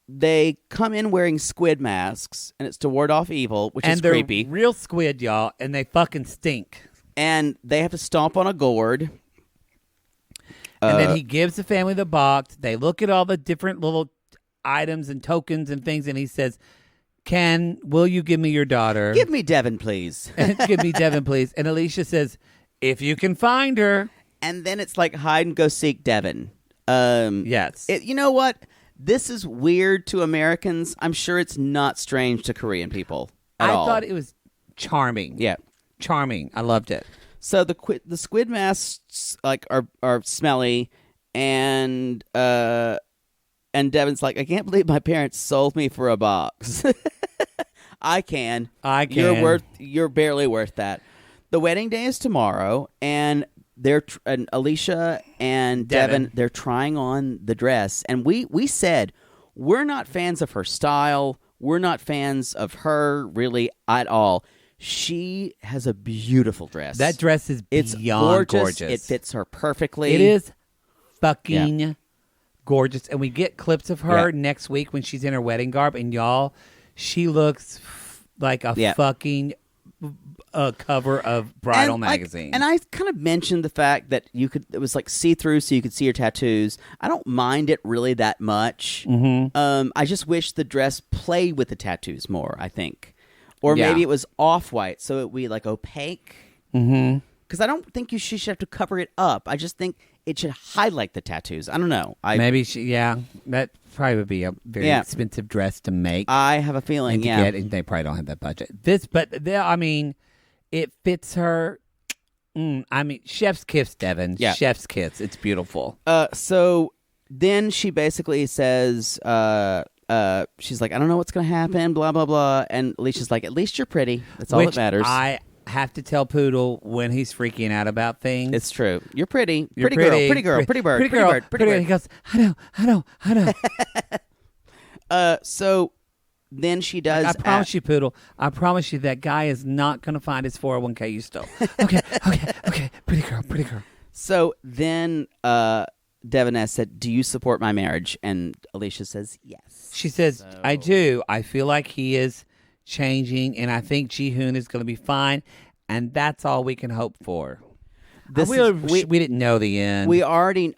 they come in wearing squid masks, and it's to ward off evil, which is creepy. And they're real squid, y'all, and they fucking stink. And they have to stomp on a gourd. And then he gives the family the box. They look at all the different little items and tokens and things, and he says, will you give me your daughter? Give me Devan, please. Give me Devan, please. And Alicia says, if you can find her. And then it's like hide and go seek Devan. Yes. You know what? This is weird to Americans. I'm sure it's not strange to Korean people at all. I thought it was charming. Yeah. Charming. I loved it. So the squid masks like are smelly, and Devan's like, I can't believe my parents sold me for a box. I can. can. You're barely worth that. The wedding day is tomorrow, and and Alicia and Deavan, they're trying on the dress, and we said we're not fans of her style. We're not fans of her really at all. She has a beautiful dress. That dress is beyond gorgeous. It fits her perfectly. It is fucking gorgeous. And we get clips of her next week when she's in her wedding garb. And y'all, she looks like a fucking cover of bridal magazine. And I kind of mentioned the fact that it was like see-through so you could see her tattoos. I don't mind it really that much. Mm-hmm. I just wish the dress played with the tattoos more, I think. Or maybe it was off-white, so it would be like opaque. Mm-hmm. Because I don't think she should have to cover it up. I just think it should highlight the tattoos. I don't know. Maybe that probably would be a very expensive dress to make. I have a feeling, and they probably don't have that budget. It fits her. Chef's kiss, Deavan. Yeah. Chef's kiss. It's beautiful. So then she basically says, she's like, I don't know what's going to happen, blah, blah, blah. And Alicia's like, at least you're pretty. That's all that matters. I have to tell Poodle when he's freaking out about things. It's true. You're pretty. You're pretty girl. Pretty girl. Pretty bird. Pretty bird. Pretty bird. He goes, I know. So then she does. I promise you, Poodle. I promise you that guy is not going to find his 401k you stole. Okay. Pretty girl. So then Deavan said, do you support my marriage? And Alicia says, yes. She says, I do. I feel like he is changing, and I think Jihoon is going to be fine, and that's all we can hope for. We didn't know the end.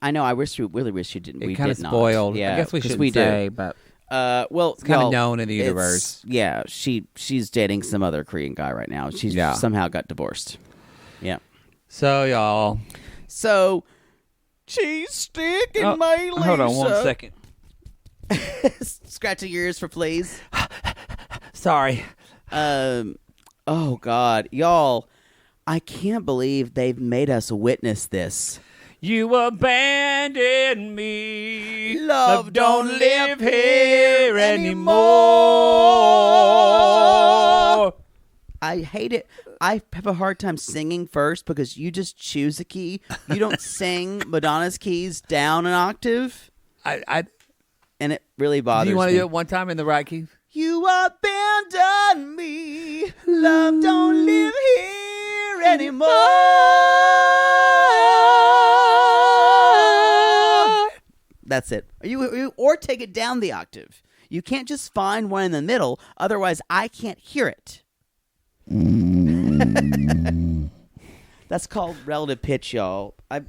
I know. I really wish you didn't. It kind of spoiled. Yeah, I guess we shouldn't say, but it's kind of known in the universe. Yeah, she's dating some other Korean guy right now. She's somehow got divorced. Yeah. So y'all. So cheese stick and my Lisa. Hold on 1 second. Scratching your ears for please. Sorry. Oh God, y'all. I can't believe they've made us witness this. You abandoned me. Love don't live here anymore. I hate it. I have a hard time singing first because you just choose a key. You don't sing Madonna's keys down an octave. And it really bothers me. Do you want to do it one time in the right key? You abandoned me. Love don't live here anymore. That's it. Or take it down the octave. You can't just find one in the middle. Otherwise, I can't hear it. That's called relative pitch, y'all. I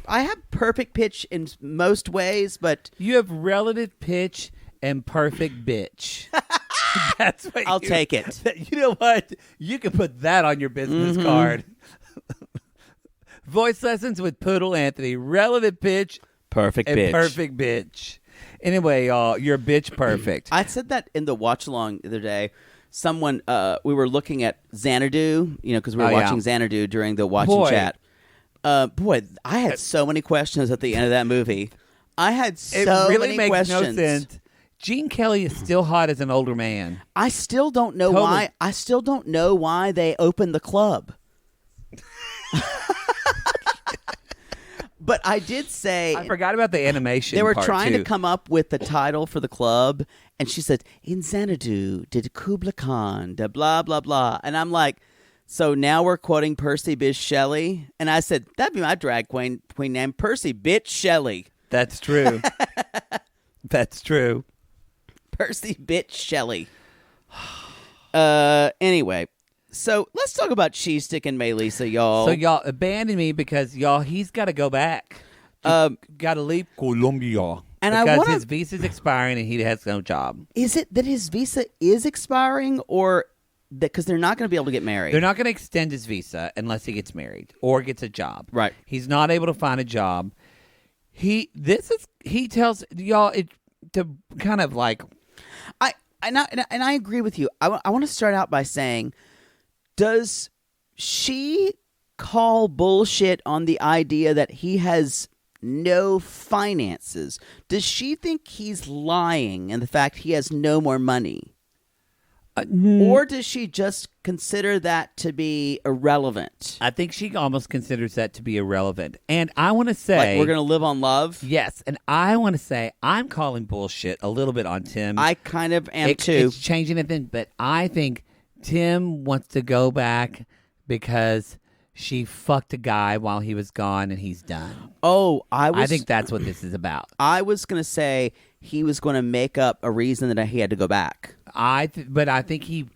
have perfect pitch in most ways, but you have relative pitch and perfect bitch. That's what I'll take it. You know what? You can put that on your business card. Voice lessons with Poodle Anthony. Relative pitch, perfect and bitch. Perfect bitch. Anyway, y'all, you're bitch perfect. I said that in the watch along the other day. Someone, we were looking at Xanadu, because we were watching Xanadu during the watch and chat. I had so many questions at the end of that movie. I had so many questions. It really makes no sense. Gene Kelly is still hot as an older man. I still don't know why. I still don't know why they opened the club. But I did say... I forgot about the animation. They were part trying too. to come up with the title for the club, and she said, in Xanadu, did Kubla Khan, da blah, blah, blah. And I'm like, so now we're quoting Percy Bysshe Shelley? And I said, that'd be my drag queen name, Percy Bitch Shelley. That's true. That's true. Percy Bitch Shelley. Anyway, so let's talk about Cheese Stick and Melissa, y'all. So y'all abandon me because y'all he's got to go back. Got to leave Colombia because his visa's expiring and he has no job. Is it that his visa is expiring, or because they're not going to be able to get married? They're not going to extend his visa unless he gets married or gets a job. Right. He's not able to find a job. He tells y'all it to kind of like. I agree with you. I want to start out by saying, does she call bullshit on the idea that he has no finances? Does she think he's lying and the fact he has no more money? Or does she just consider that to be irrelevant? I think she almost considers that to be irrelevant. And I want to say... Like, we're going to live on love? Yes. And I want to say I'm calling bullshit a little bit on Tim. I kind of am, too. It's changing it, but I think Tim wants to go back because she fucked a guy while he was gone and he's done. Oh, I think that's what this is about. I was going to say he was going to make up a reason that he had to go back. But I think he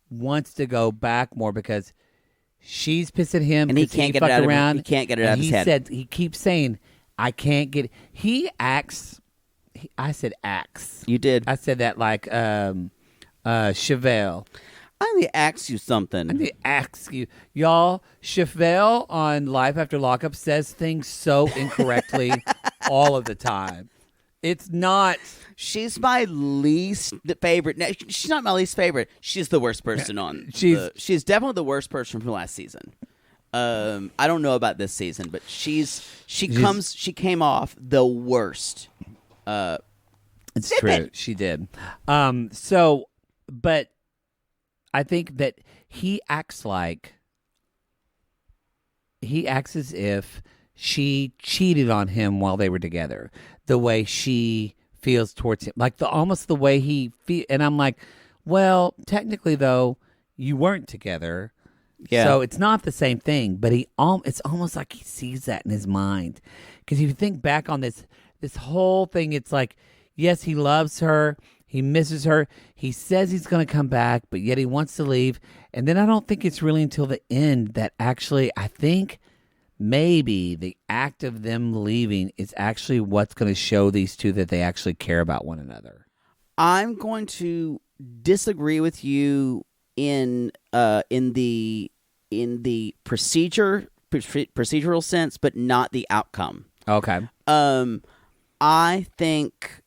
wants to go back more because she's pissed at him and he can't get it out around. He can't get it out of his head. He keeps saying, "I can't get it." He acts. I said acts. You did. I said that like Chevelle. I need to ask you something. I need to ask you, y'all. Chevelle on Life After Lockup says things so incorrectly all of the time. It's not. She's my least favorite. No, she's not my least favorite. She's the worst person on. She's definitely the worst person from last season. I don't know about this season, but she came off the worst. It's true. She did. But I think that he acts as if she cheated on him while they were together. The way she feels towards him, like almost the way he feel. And I'm like, well, technically though, you weren't together, so it's not the same thing. But it's almost like he sees that in his mind. Because if you think back on this whole thing, it's like, yes, he loves her, he misses her, he says he's going to come back, but yet he wants to leave. And then I don't think it's really until the end that actually, I think maybe the act of them leaving is actually what's going to show these two that they actually care about one another. I'm going to disagree with you in the procedural sense, but not the outcome. Okay. I think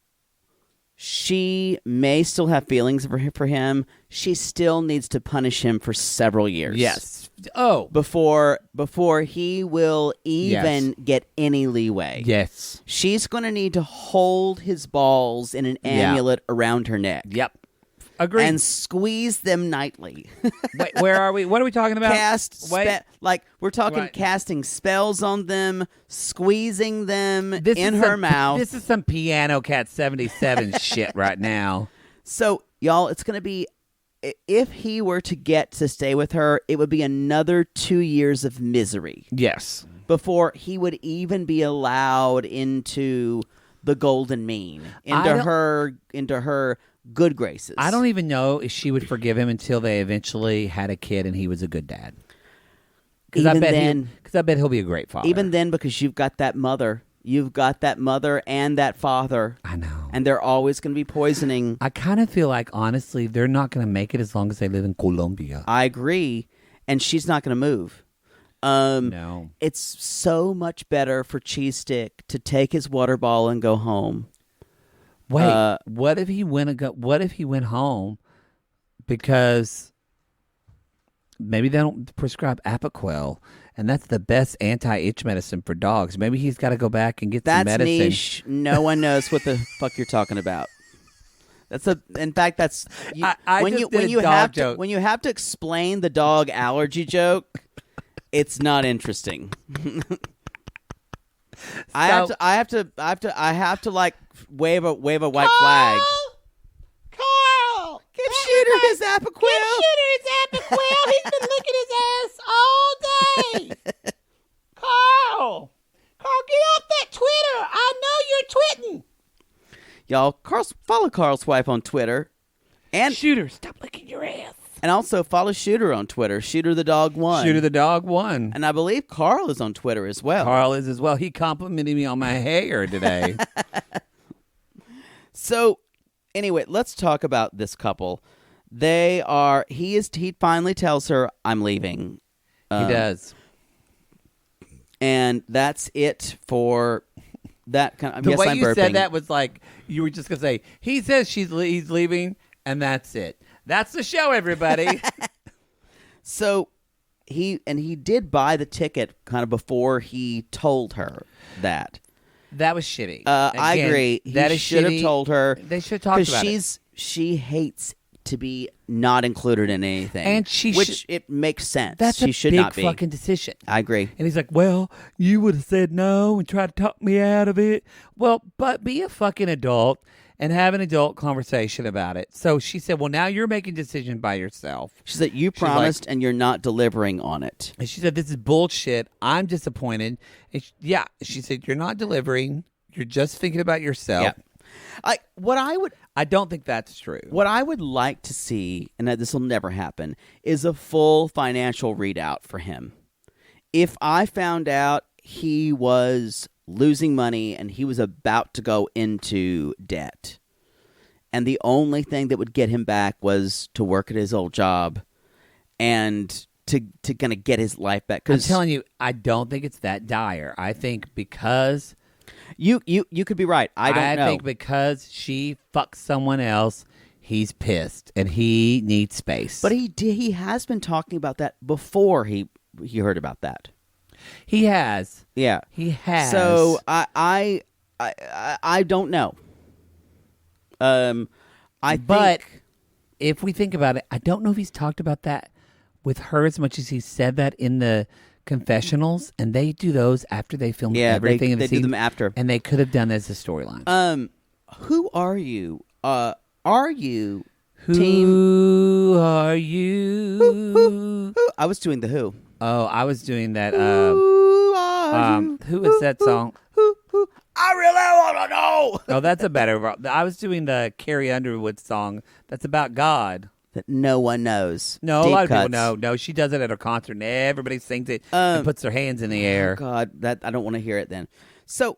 she may still have feelings for him. She still needs to punish him for several years. Yes. Oh. Before he will even get any leeway. Yes. She's going to need to hold his balls in an amulet around her neck. Yep. Agreed. And squeeze them nightly. Wait, where are we? What are we talking about? We're talking casting spells on them, squeezing them in her mouth. This is some Piano Cat 77 shit right now. So, y'all, it's going to be, if he were to get to stay with her, it would be another 2 years of misery. Yes. Before he would even be allowed into the golden mean, into her good graces. I don't even know if she would forgive him until they eventually had a kid and he was a good dad. Because I bet he'll be a great father. Even then, because you've got that mother. You've got that mother and that father. I know. And they're always going to be poisoning. I kind of feel like, honestly, they're not going to make it as long as they live in Colombia. I agree. And she's not going to move. No. It's so much better for Cheese Stick to take his water ball and go home. Wait, what if he went home because maybe they don't prescribe Apoquel, and that's the best anti-itch medicine for dogs. Maybe he's got to go back and get some medicine. That's niche. No one knows what the fuck you're talking about. In fact, that's when you have to explain the dog allergy joke. It's not interesting. I have to like wave a white flag. Carl! Give Shooter his Apoquel. He's been licking his ass all day. Carl, get off that Twitter. I know you're twitting. Y'all, follow Carl's wife on Twitter. And Shooter, stop licking your ass. And also follow Shooter on Twitter. Shooter the Dog 1. Shooter the Dog 1. And I believe Carl is on Twitter as well. Carl is as well. He complimented me on my hair today. So, anyway, let's talk about this couple. He finally tells her, I'm leaving. He does. And that's it for that kind of... The way you said that was like, you were just going to say, he says he's leaving, and that's it. That's the show, everybody. So he did buy the ticket kind of before he told her that. That was shitty. I agree. He should have told her. They should talk about it. She hates to be not included in anything. And she which it makes sense. That's she a should big not be. fucking decision. I agree. And he's like, well, you would have said no and tried to talk me out of it. Well, but be a fucking adult and have an adult conversation about it. So she said, well, now you're making a decision by yourself. She said, you promised and you're not delivering on it. And she said, this is bullshit. I'm disappointed. And she said, you're not delivering. You're just thinking about yourself. Yeah. I don't think that's true. What I would like to see, and this will never happen, is a full financial readout for him. If I found out he was losing money and he was about to go into debt, and the only thing that would get him back was to work at his old job and to kind of get his life back. I'm telling you, I don't think it's that dire. I think because... You could be right. I don't know. I think because she fucks someone else, he's pissed and he needs space. But he has been talking about that before he heard about that. He has. Yeah. He has. So I don't know. But if we think about it, I don't know if he's talked about that with her as much as he said that in the confessionals, and they do those after they film everything. They do them after, and they could have done as a storyline. Who are you? Are you who team? Are you? Who? I was doing the Who. Oh, I was doing that. Who is that song? I really want to know. Oh, that's a better. I was doing the Carrie Underwood song. That's about God. That no one knows. No, Deep a lot of cuts. people know. No, she does it at her concert, and everybody sings it and puts their hands in the air. Oh God, that I don't want to hear it then. So,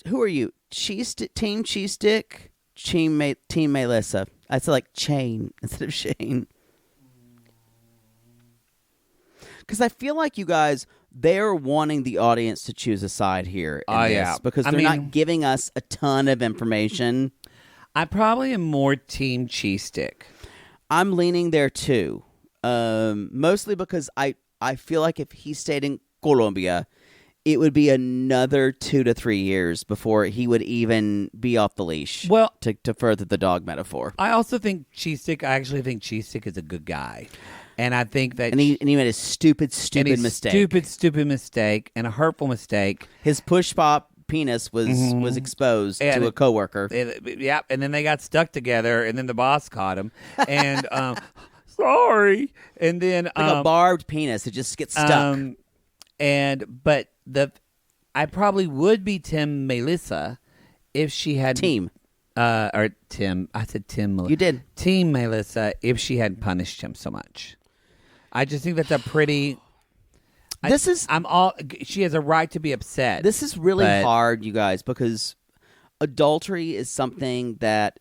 who are you? Team Cheese Stick, Team Melissa. I said like Chain instead of Shane. Because I feel like you guys, they're wanting the audience to choose a side here in this. Yeah. Because they're not giving us a ton of information. I probably am more Team Cheese Stick. I'm leaning there too, mostly because I feel like if he stayed in Colombia, it would be another 2 to 3 years before he would even be off the leash. Well, to further the dog metaphor, I also think Cheese Stick. I actually think Cheese Stick is a good guy, and I think that he made a stupid mistake, stupid mistake, and a hurtful mistake. His push pop penis was exposed to a coworker. And then they got stuck together, and then the boss caught him, and sorry, and then like a barbed penis, it just gets stuck. I probably would be Tim Melissa if she had Team. Or Tim. I said Tim. You did. Team Melissa if she hadn't punished him so much. I just think that's a pretty. She has a right to be upset. This is really hard, you guys, because adultery is something that,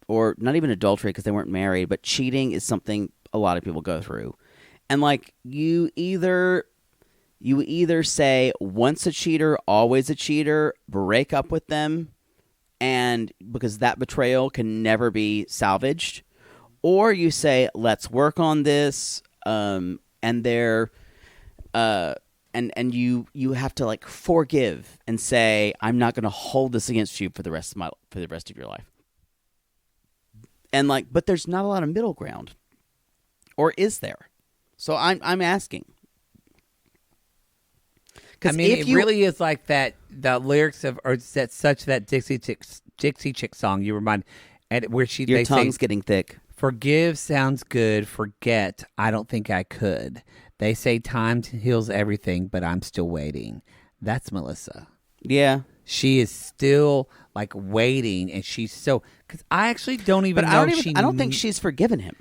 or not even adultery because they weren't married, but cheating is something a lot of people go through. And like you either say once a cheater, always a cheater, break up with them, and because that betrayal can never be salvaged, or you say let's work on this, and they're. And you have to like forgive and say I'm not going to hold this against you for the rest of your life. And like, but there's not a lot of middle ground, or is there? So I'm asking. I mean, it really is like that. The lyrics are such that Dixie Chick song you remind, and where your tongue's getting thick. Forgive sounds good. Forget, I don't think I could. They say time heals everything, but I'm still waiting. That's Melissa. Yeah. She is still like waiting, and she's so. Because I actually don't even know. I don't think she's forgiven him.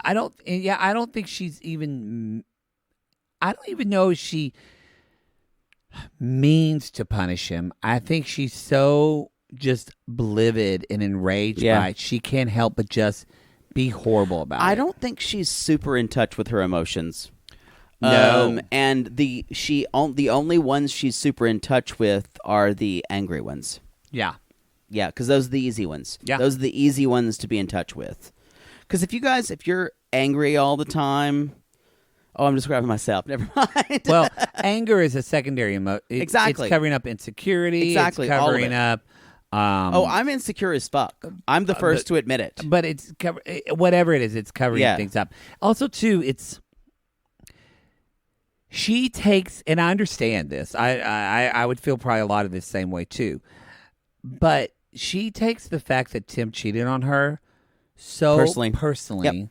I don't. Yeah, I don't think she's even. I don't even know if she means to punish him. I think she's so just livid and enraged by it. She can't help but just be horrible about it. I don't think she's super in touch with her emotions. No, and the only ones she's super in touch with are the angry ones. Yeah, because those are the easy ones. Yeah, those are the easy ones to be in touch with. Because if you're angry all the time, I'm describing myself. Never mind. Well, anger is a secondary emotion. Exactly, it's covering up insecurity. Exactly, it's covering up I'm insecure as fuck. I'm the first to admit it. But it's whatever it is, it's covering things up. Also, too, she takes, and I understand this. I would feel probably a lot of this same way too. But she takes the fact that Tim cheated on her so personally. Yep.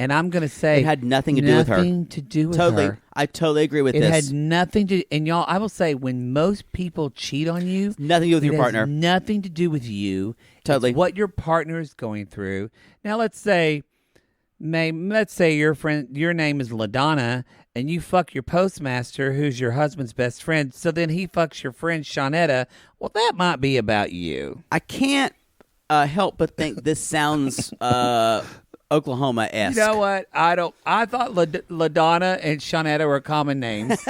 And I'm going to say it had nothing to do with her. Nothing to do with totally. her. I totally agree with this. It had nothing to. And y'all, I will say, when most people cheat on you, nothing to do with your partner. Has nothing to do with you. Totally. It's what your partner is going through. Now, let's say your name is LaDonna, and you fuck your postmaster, who's your husband's best friend. So then he fucks your friend Shawnetta. Well, that might be about you. I can't help but think this sounds Oklahoma-esque. You know what? I thought LaDonna and Shawnetta were common names.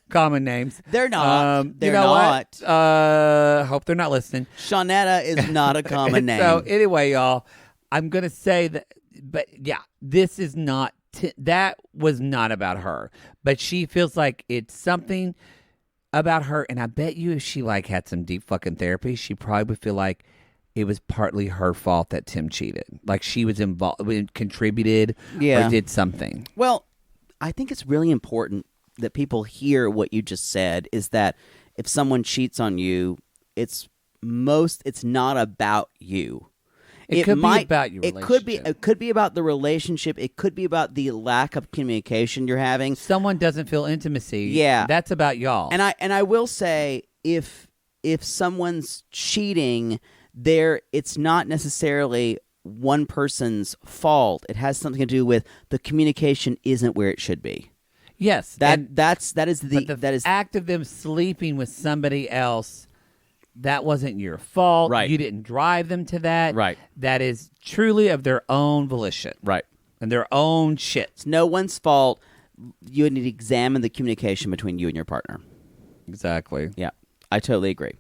Common names. They're not. They're you know not. What? Hope they're not listening. Shawnetta is not a common name. So anyway, y'all, I'm gonna say that. But yeah, this is not. That was not about her. But she feels like it's something about her, and I bet you if she had some deep fucking therapy, she probably would feel like it was partly her fault that Tim cheated. Like she was involved, contributed, or did something. Well, I think it's really important that people hear what you just said, is that if someone cheats on you, it's not about you. It could be about your relationship. It could be about the relationship. It could be about the lack of communication you're having. Someone doesn't feel intimacy. Yeah. That's about y'all. And I will say, if someone's cheating, it's not necessarily one person's fault. It has something to do with the communication isn't where it should be. Yes. That is the act of them sleeping with somebody else. That wasn't your fault. Right. You didn't drive them to that. Right. That is truly of their own volition. Right. And their own shit. It's no one's fault. You need to examine the communication between you and your partner. Exactly. Yeah. I totally agree.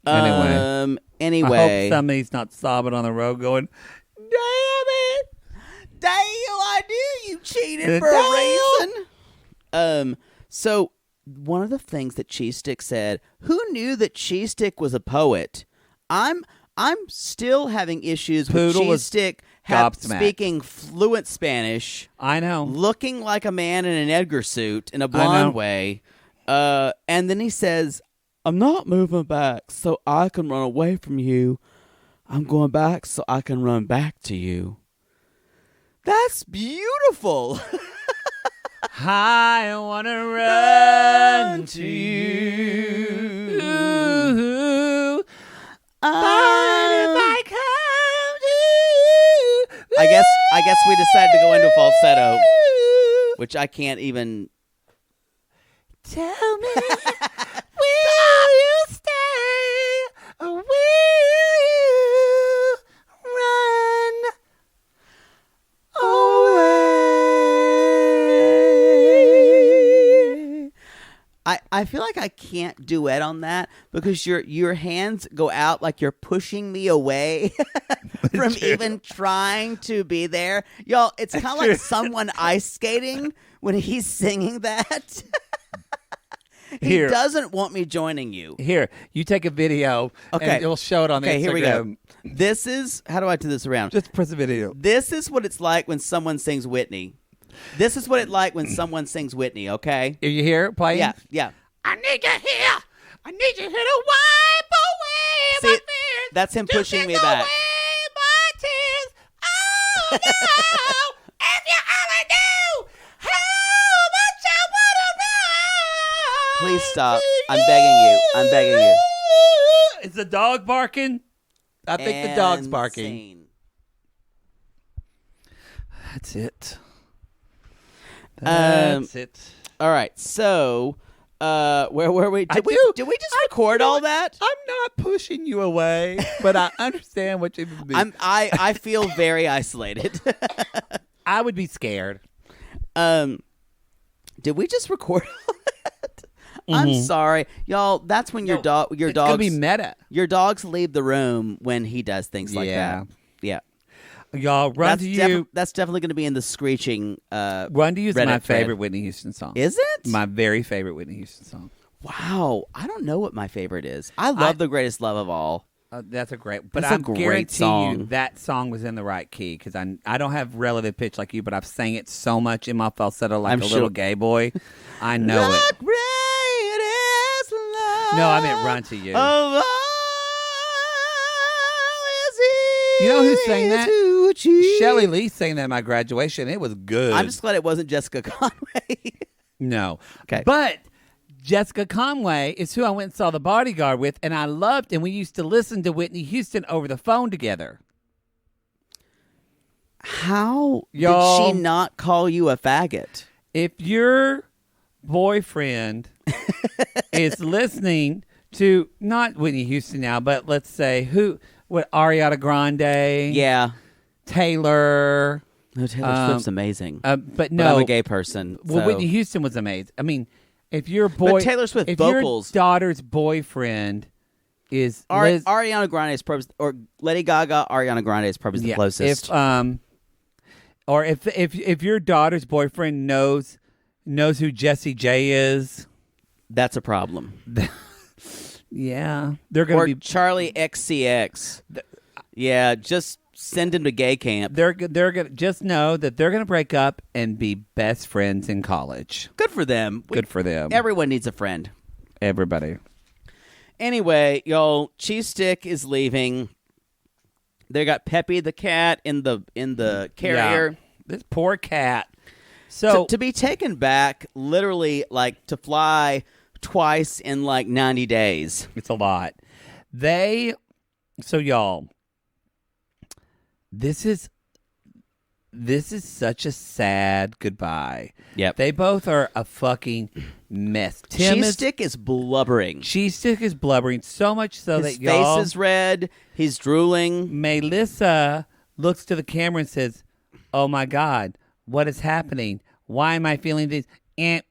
Anyway. Anyway. I hope somebody's not sobbing on the road going, damn it. Damn, I knew you cheated for a reason. So one of the things that Cheese Stick said, who knew that Cheese Stick was a poet? I'm still having issues with Cheese Stick speaking fluent Spanish. I know. Looking like a man in an Edgar suit in a blonde way. And then he says, I'm not moving back so I can run away from you. I'm going back so I can run back to you. That's beautiful. I want to run to you. But if I come to you. I guess we decided to go into falsetto, which I can't even. Tell me, will you stay or will you run away? I feel like I can't duet on that because your hands go out like you're pushing me away from even trying to be there. Y'all, it's kind of like someone ice skating when he's singing that. He doesn't want me joining you. Here, you take a video and you'll show it on the Instagram. Here we go. This is, how do I do this around? Just press the video. This is what it's like when someone sings Whitney. This is what it's like when someone sings Whitney, okay? Are you here playing? Yeah. I need you here. I need you here to wipe away my fears. That's him pushing me away back. my tears. Oh, no. If you only knew how much I want to run. Please stop. I'm begging you. Is the dog barking? I think the dog's barking. Scene. That's it. That's it. All right. So, where were we? Did we just record all that? I'm not pushing you away, but I understand what you mean. I feel very isolated. I would be scared. Did we just record all that? Mm-hmm. I'm sorry, y'all. That's when your dogs. It's gonna be meta. Your dogs leave the room when he does things like that. Yeah. Y'all, Run to You. That's definitely going to be in the screeching. Run to You is Reddit my thread. favorite Whitney Houston song. Is it? My very favorite Whitney Houston song. Wow. I don't know what my favorite is. I love The Greatest Love of All. That's a great, but That's a I great guarantee song. you that song was in the right key because I don't have relative pitch like you, but I've sang it so much in my falsetto like I'm a sure- little gay boy. I know it. Greatest love No, I meant Run to You. of all is You know who sang that? to achieve. Shelley Lee sang that at my graduation. It was good. I'm just glad it wasn't Jessica Conway. No. Okay. But Jessica Conway is who I went and saw The Bodyguard with, and I loved, and we used to listen to Whitney Houston over the phone together. How Y'all- did she not call you a faggot? If your boyfriend is listening to, not Whitney Houston now, but let's say Ariana Grande, Yeah. Taylor, No, Taylor Swift's amazing. but no, But I'm a gay person. Well, so- Whitney Houston was amazing. I mean, if your Taylor Swift if vocals- your daughter's boyfriend is Liz, Ariana Grande is probably, or Lady Gaga, Ariana Grande is probably the closest. If your daughter's boyfriend knows who Jessie J is, That's a problem. yeah, they're gonna Or be Charlie XCX. Yeah, just send him to gay camp. they're gonna just know that they're gonna break up and be best friends in college. Good for them. Good for them. Everyone needs a friend. Everybody. Anyway, y'all, Cheese Stick is leaving. They got Peppy the cat in the carrier. Yeah. This poor cat. So To be taken back, literally, like, to fly twice in, like, 90 days. it's a lot. So y'all, this is such a sad goodbye. Yep. They both are a fucking mess. Cheese Stick is blubbering. Cheese Stick is blubbering so much so His that y'all, face is red. He's drooling. Melissa looks to the camera and says, "Oh my God, what is happening? Why am I feeling this?" And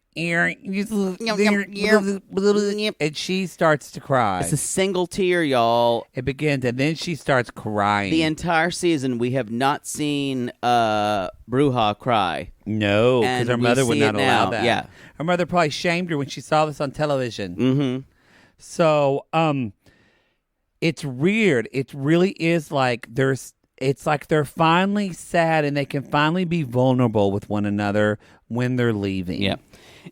she starts to cry. It's a single tear, y'all. It begins, and then she starts crying. The entire season, we have not seen Bruja cry. No, because And her we mother would see not it allow now, that. yeah. Her mother probably shamed her when she saw this on television. Mm-hmm. So, it's weird. It really is like it's like they're finally sad and they can finally be vulnerable with one another when they're leaving. Yeah.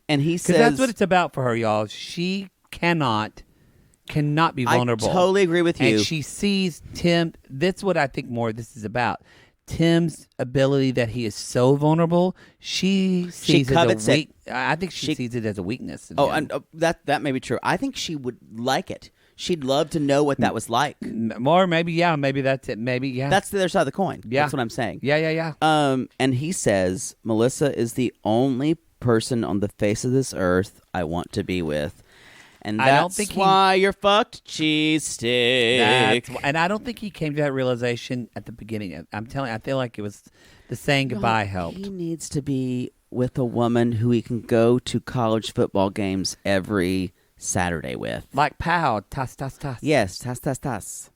And he Because says... that's what it's about for her, y'all. She cannot be vulnerable. I totally agree with you. And she sees Tim. That's what I think more this is about. Tim's ability that he is so vulnerable. She sees it covets as a it. weak. I think she sees it as a weakness. in Oh, him. and that may be true. I think she would like it. She'd love to know what that was like. Or maybe that's it. Maybe That's the other side of the coin. Yeah. That's what I'm saying. Yeah. And he says, Melissa is the only person on the face of this earth I want to be with. And I don't that's think why you're fucked, Cheese Stick. And I don't think he came to that realization at the beginning. I'm telling you, I feel like it was the saying goodbye helped. He needs to be with a woman who he can go to college football games every Saturday with. Like pow, tas. Yes, tas.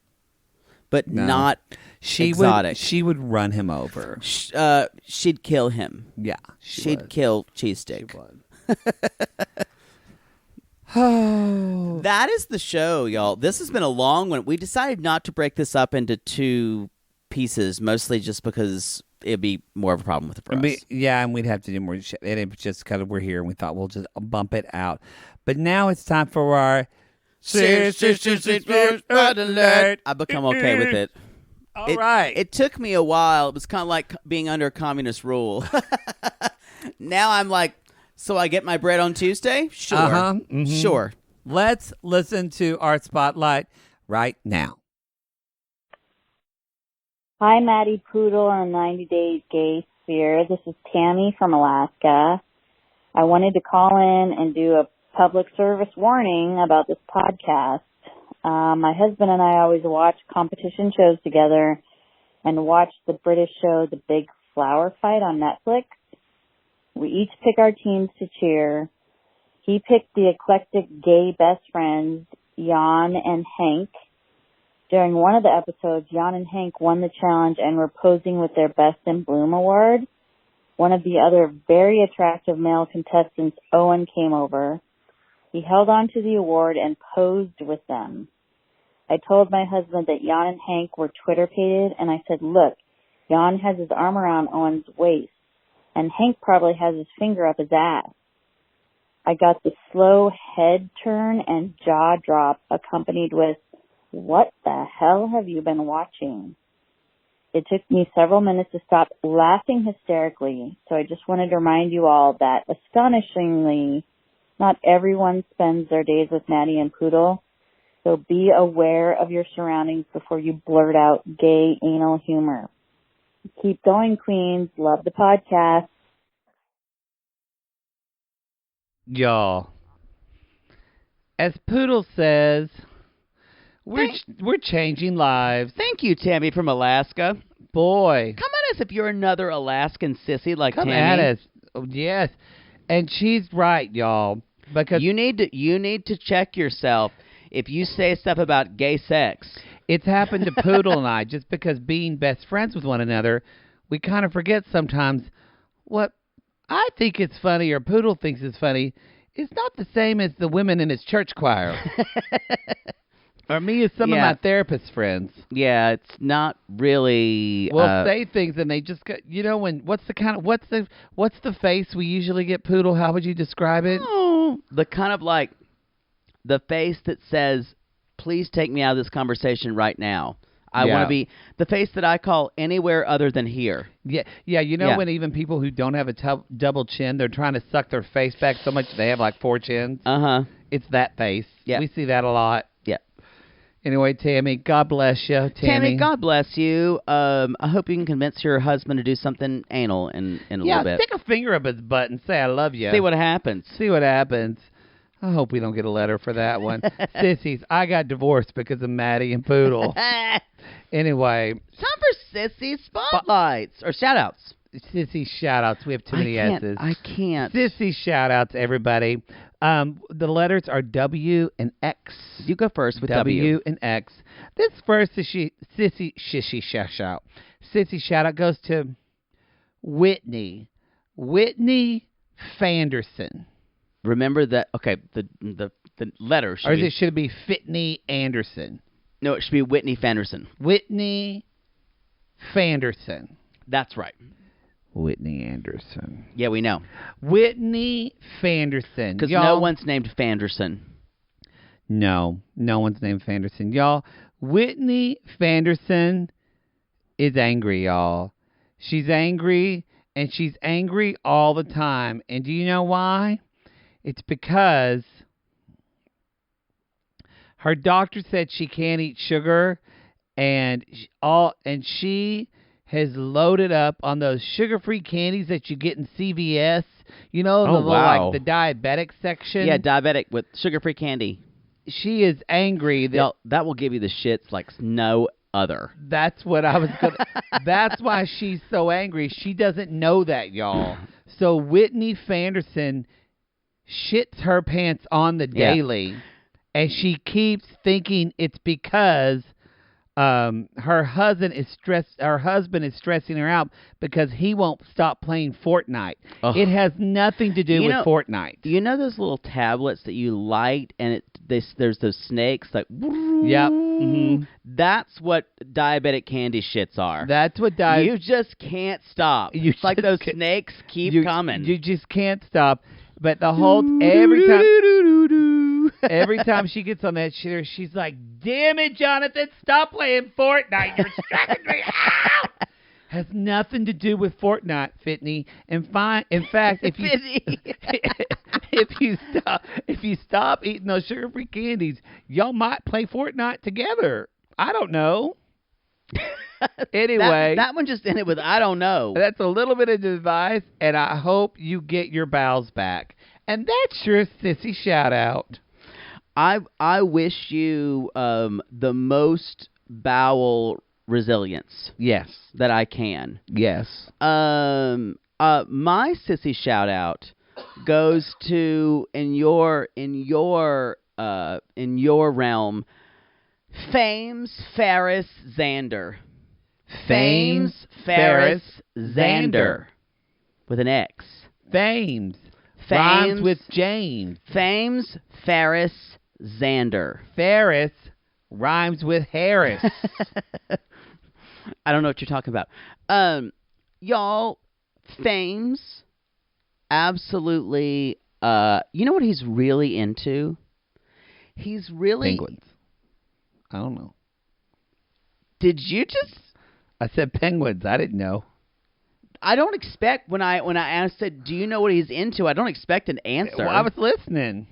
But No. not She exotic. she would run him over. She'd kill him. Yeah, She'd kill Cheese Stick. She would. Oh, That is the show, y'all. This has been a long one. We decided not to break this up into two pieces, mostly just because it'd be more of a problem with it for us. yeah, and we'd have to do more shit. And it was just kind of we're here, and we thought we'll just bump it out. But now it's time for our alert. I've become okay with it. All right. It took me a while. It was kind of like being under communist rule. Now I'm like, so I get my bread on Tuesday? Sure. Mm-hmm. Sure. Let's listen to our spotlight right now. Hi, Maddie Poodle and 90 Days Gay Sphere. This is Tammy from Alaska. I wanted to call in and do a public service warning about this podcast. My husband and I always watch competition shows together and watch the British show The Big Flower Fight on Netflix. We each pick our teams to cheer. He picked the eclectic gay best friends, Jan and Hank. During one of the episodes, Jan and Hank won the challenge and were posing with their Best in Bloom award. One of the other very attractive male contestants, Owen, came over. He held on to the award and posed with them. I told my husband that Jan and Hank were Twitter-pated, and I said, look, Jan has his arm around Owen's waist, and Hank probably has his finger up his ass. I got the slow head turn and jaw drop accompanied with, what the hell have you been watching? It took me several minutes to stop laughing hysterically, so I just wanted to remind you all that, astonishingly, not everyone spends their days with Maddie and Poodle, so be aware of your surroundings before you blurt out gay anal humor. Keep going, Queens. Love the podcast. Y'all, as Poodle says, we're changing lives. Thank you, Tammy from Alaska. Boy. Come at us if you're another Alaskan sissy like Come Tammy. at us. Oh, yes. And she's right, y'all. Because you need to check yourself if you say stuff about gay sex. It's happened to Poodle and I, just because being best friends with one another, we kind of forget sometimes what I think it's funny or Poodle thinks it's funny is not the same as the women in his church choir. Or me as some of my therapist friends. Yeah, it's not really. We'll say things and they just go, what's the face we usually get, Poodle? How would you describe it? Oh, the kind of like the face that says, please take me out of this conversation right now. I want to be the face that I call anywhere other than here. Yeah. When even people who don't have a double chin, they're trying to suck their face back so much they have like 4 chins. It's that face. Yeah. We see that a lot. Yeah. Anyway, Tammy, God bless you. Tammy, God bless you. I hope you can convince your husband to do something anal in a little bit. Yeah, stick a finger up his butt and say I love you. See what happens. I hope we don't get a letter for that one. Sissies, I got divorced because of Maddie and Poodle. Anyway. Time for sissy spotlights. Or shout-outs. Sissy shout-outs. We have too many S's. I can't. Sissy shout-outs, everybody. The letters are W and X. You go first with W and X. This first sissy shout-out. Sissy shout-out goes to Whitney. Whitney Fanderson. Remember that, okay, the letter should be... Or should it be Fitney Anderson? No, it should be Whitney Fanderson. Whitney Fanderson. That's right. Whitney Anderson. Yeah, we know. Whitney Fanderson. Because no one's named Fanderson. No one's named Fanderson. Y'all, Whitney Fanderson is angry, y'all. She's angry, and she's angry all the time. And do you know why? It's because her doctor said she can't eat sugar, and she has loaded up on those sugar-free candies that you get in CVS. You know, like the diabetic section. Yeah, diabetic with sugar-free candy. She is angry that will give you the shits like no other. That's what I was going to... That's why she's so angry. She doesn't know that, y'all. So Whitney Fanderson shits her pants on the daily, and she keeps thinking it's because her husband is stressing her out because he won't stop playing Fortnite. Ugh. It has nothing to do with Fortnite. You know those little tablets that you light and there's those snakes like. Yep. Mm-hmm. That's what diabetic candy shits are. That's what You just can't stop. It's like those snakes keep coming. You just can't stop. But the whole every time she gets on that shitter, she's like, "Damn it, Jonathan, stop playing Fortnite. You're stressing me out." Has nothing to do with Fortnite, Fitney. In fact, if you stop eating those sugar-free candies, y'all might play Fortnite together. I don't know. Anyway, that one just ended with I don't know. That's a little bit of advice, and I hope you get your bowels back. And that's your sissy shout out. I wish you the most bowel resilience. Yes, that I can. Yes. My sissy shout out goes to in your realm, Fames Ferris Xander. Fames Ferris Xander with an X. Fames Rhymes with James. Fames, Ferris, Xander. Ferris rhymes with Harris. I don't know what you're talking about. Y'all, Fames, absolutely. You know what he's really into? He's really... Penguins. I don't know. Did you just... I said penguins. I didn't know. I don't expect, when I asked, do you know what he's into, I don't expect an answer. Well, I was listening.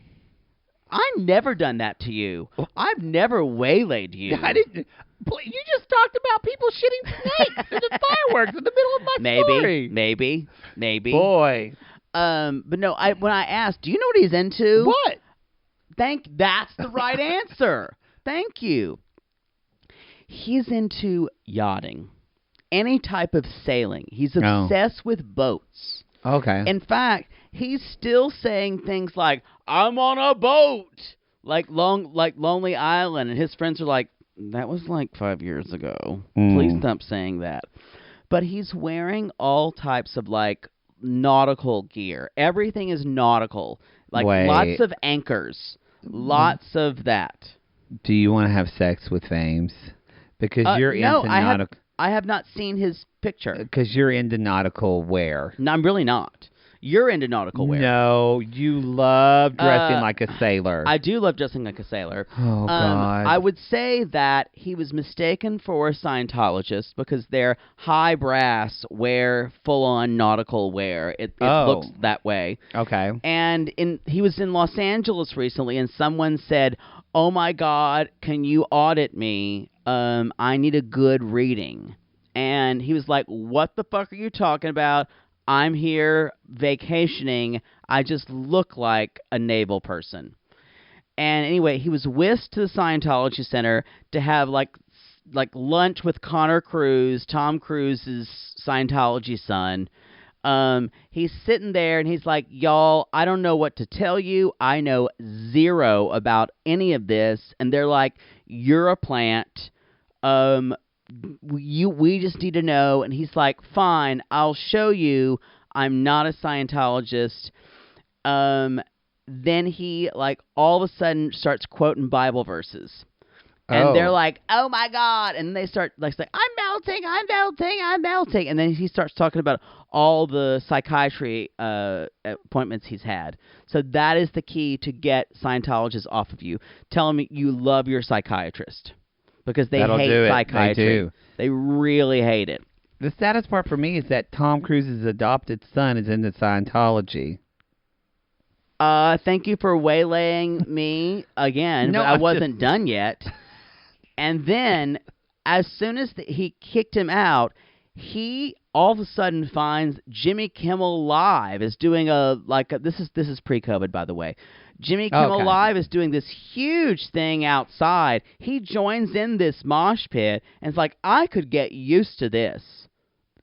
I've never done that to you. I've never waylaid you. I didn't. You just talked about people shitting snakes and the fireworks in the middle of my story. Maybe. Boy. But no, when I asked, do you know what he's into? What? That's the right answer. Thank you. He's into yachting. Any type of sailing. He's obsessed with boats. Okay. In fact, he's still saying things like, I'm on a boat, like Lonely Island, and his friends are like, that was like 5 years ago. Please stop saying that. But he's wearing all types of like nautical gear. Everything is nautical. Like lots of anchors. Lots of that. Do you want to have sex with Fames? Because you're into nautical. I have not seen his picture. Because you're into nautical wear. No, I'm really not. You're into nautical wear. No, you love dressing like a sailor. I do love dressing like a sailor. Oh, God. I would say that he was mistaken for a Scientologist because their high brass wear full-on nautical wear. It looks that way. Okay. And he was in Los Angeles recently, and someone said, oh, my God, can you audit me? I need a good reading. And he was like, what the fuck are you talking about? I'm here vacationing. I just look like a naval person. And anyway, he was whisked to the Scientology Center to have like lunch with Connor Cruise, Tom Cruise's Scientology son. He's sitting there and he's like, y'all, I don't know what to tell you. I know zero about any of this. And they're like, you're a plant. We just need to know. And he's like, fine, I'll show you. I'm not a Scientologist. Then he like all of a sudden starts quoting Bible verses. And they're like, oh my God. And they start like saying, I'm melting. And then he starts talking about all the psychiatry appointments he's had. So that is the key to get Scientologists off of you. Tell them you love your psychiatrist. Because they hate psychiatry. They do. They really hate it. The saddest part for me is that Tom Cruise's adopted son is into Scientology. Thank you for waylaying me again, No, but I wasn't done yet. And then, as soon as he kicked him out, he all of a sudden finds Jimmy Kimmel Live is doing this is pre-COVID, by the way. Jimmy Kimmel Live is doing this huge thing outside. He joins in this mosh pit and it's like, I could get used to this.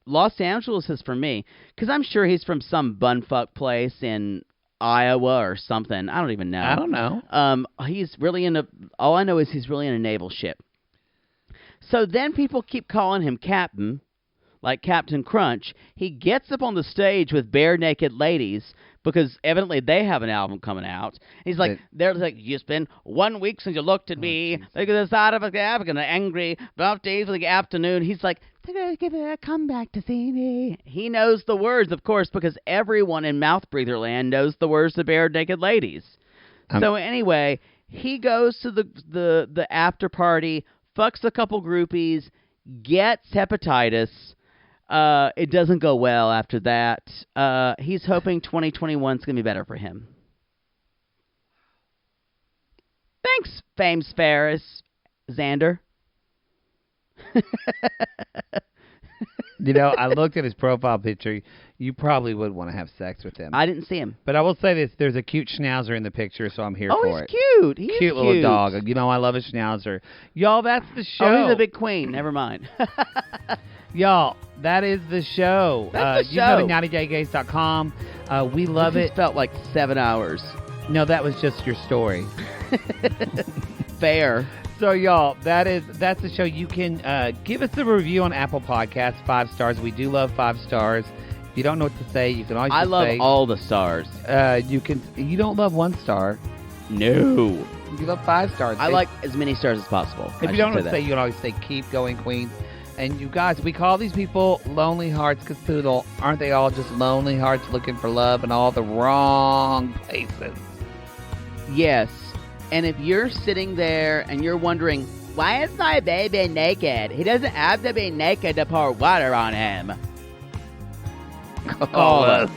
Los Angeles is for me, because I'm sure he's from some bumfuck place in Iowa or something. I don't even know. I don't know. He's really all I know is he's really in a naval ship. So then people keep calling him Captain, like Captain Crunch. He gets up on the stage with bare naked ladies because evidently they have an album coming out. He's like, they're like, it's been 1 week since you looked at me. Look at the side of a gap, and angry, 12 days of the afternoon. He's like, they're going to give it a comeback to see me. He knows the words, of course, because everyone in Mouth Breather Land knows the words to bare naked ladies. So anyway, he goes to the after party, fucks a couple groupies, gets hepatitis. It doesn't go well after that. He's hoping 2021 is going to be better for him. Thanks, Fames Ferris, Xander. You know, I looked at his profile picture. You probably would want to have sex with him. I didn't see him. But I will say this. There's a cute schnauzer in the picture, so I'm here for it. Oh, he's cute. He's cute little dog. You know, I love a schnauzer. Y'all, that's the show. Oh, he's a big queen. Never mind. Y'all, that is the show. That's the you show. go to 90daygays.com. We love This it. felt like 7 hours. No, that was just your story. Fair. So, y'all, that's the show. You can give us a review on Apple Podcasts, 5 stars. We do love 5 stars. If you don't know what to say, you can always I just love say, all the stars. you don't love 1 star. No. You love 5 stars. I like as many stars as possible. If you don't know what to say, you can always say, keep going, Queen. And you guys, we call these people lonely hearts because, Poodle, aren't they all just lonely hearts looking for love in all the wrong places? Yes. And if you're sitting there and you're wondering, why is my baby naked? He doesn't have to be naked to pour water on him. Call us.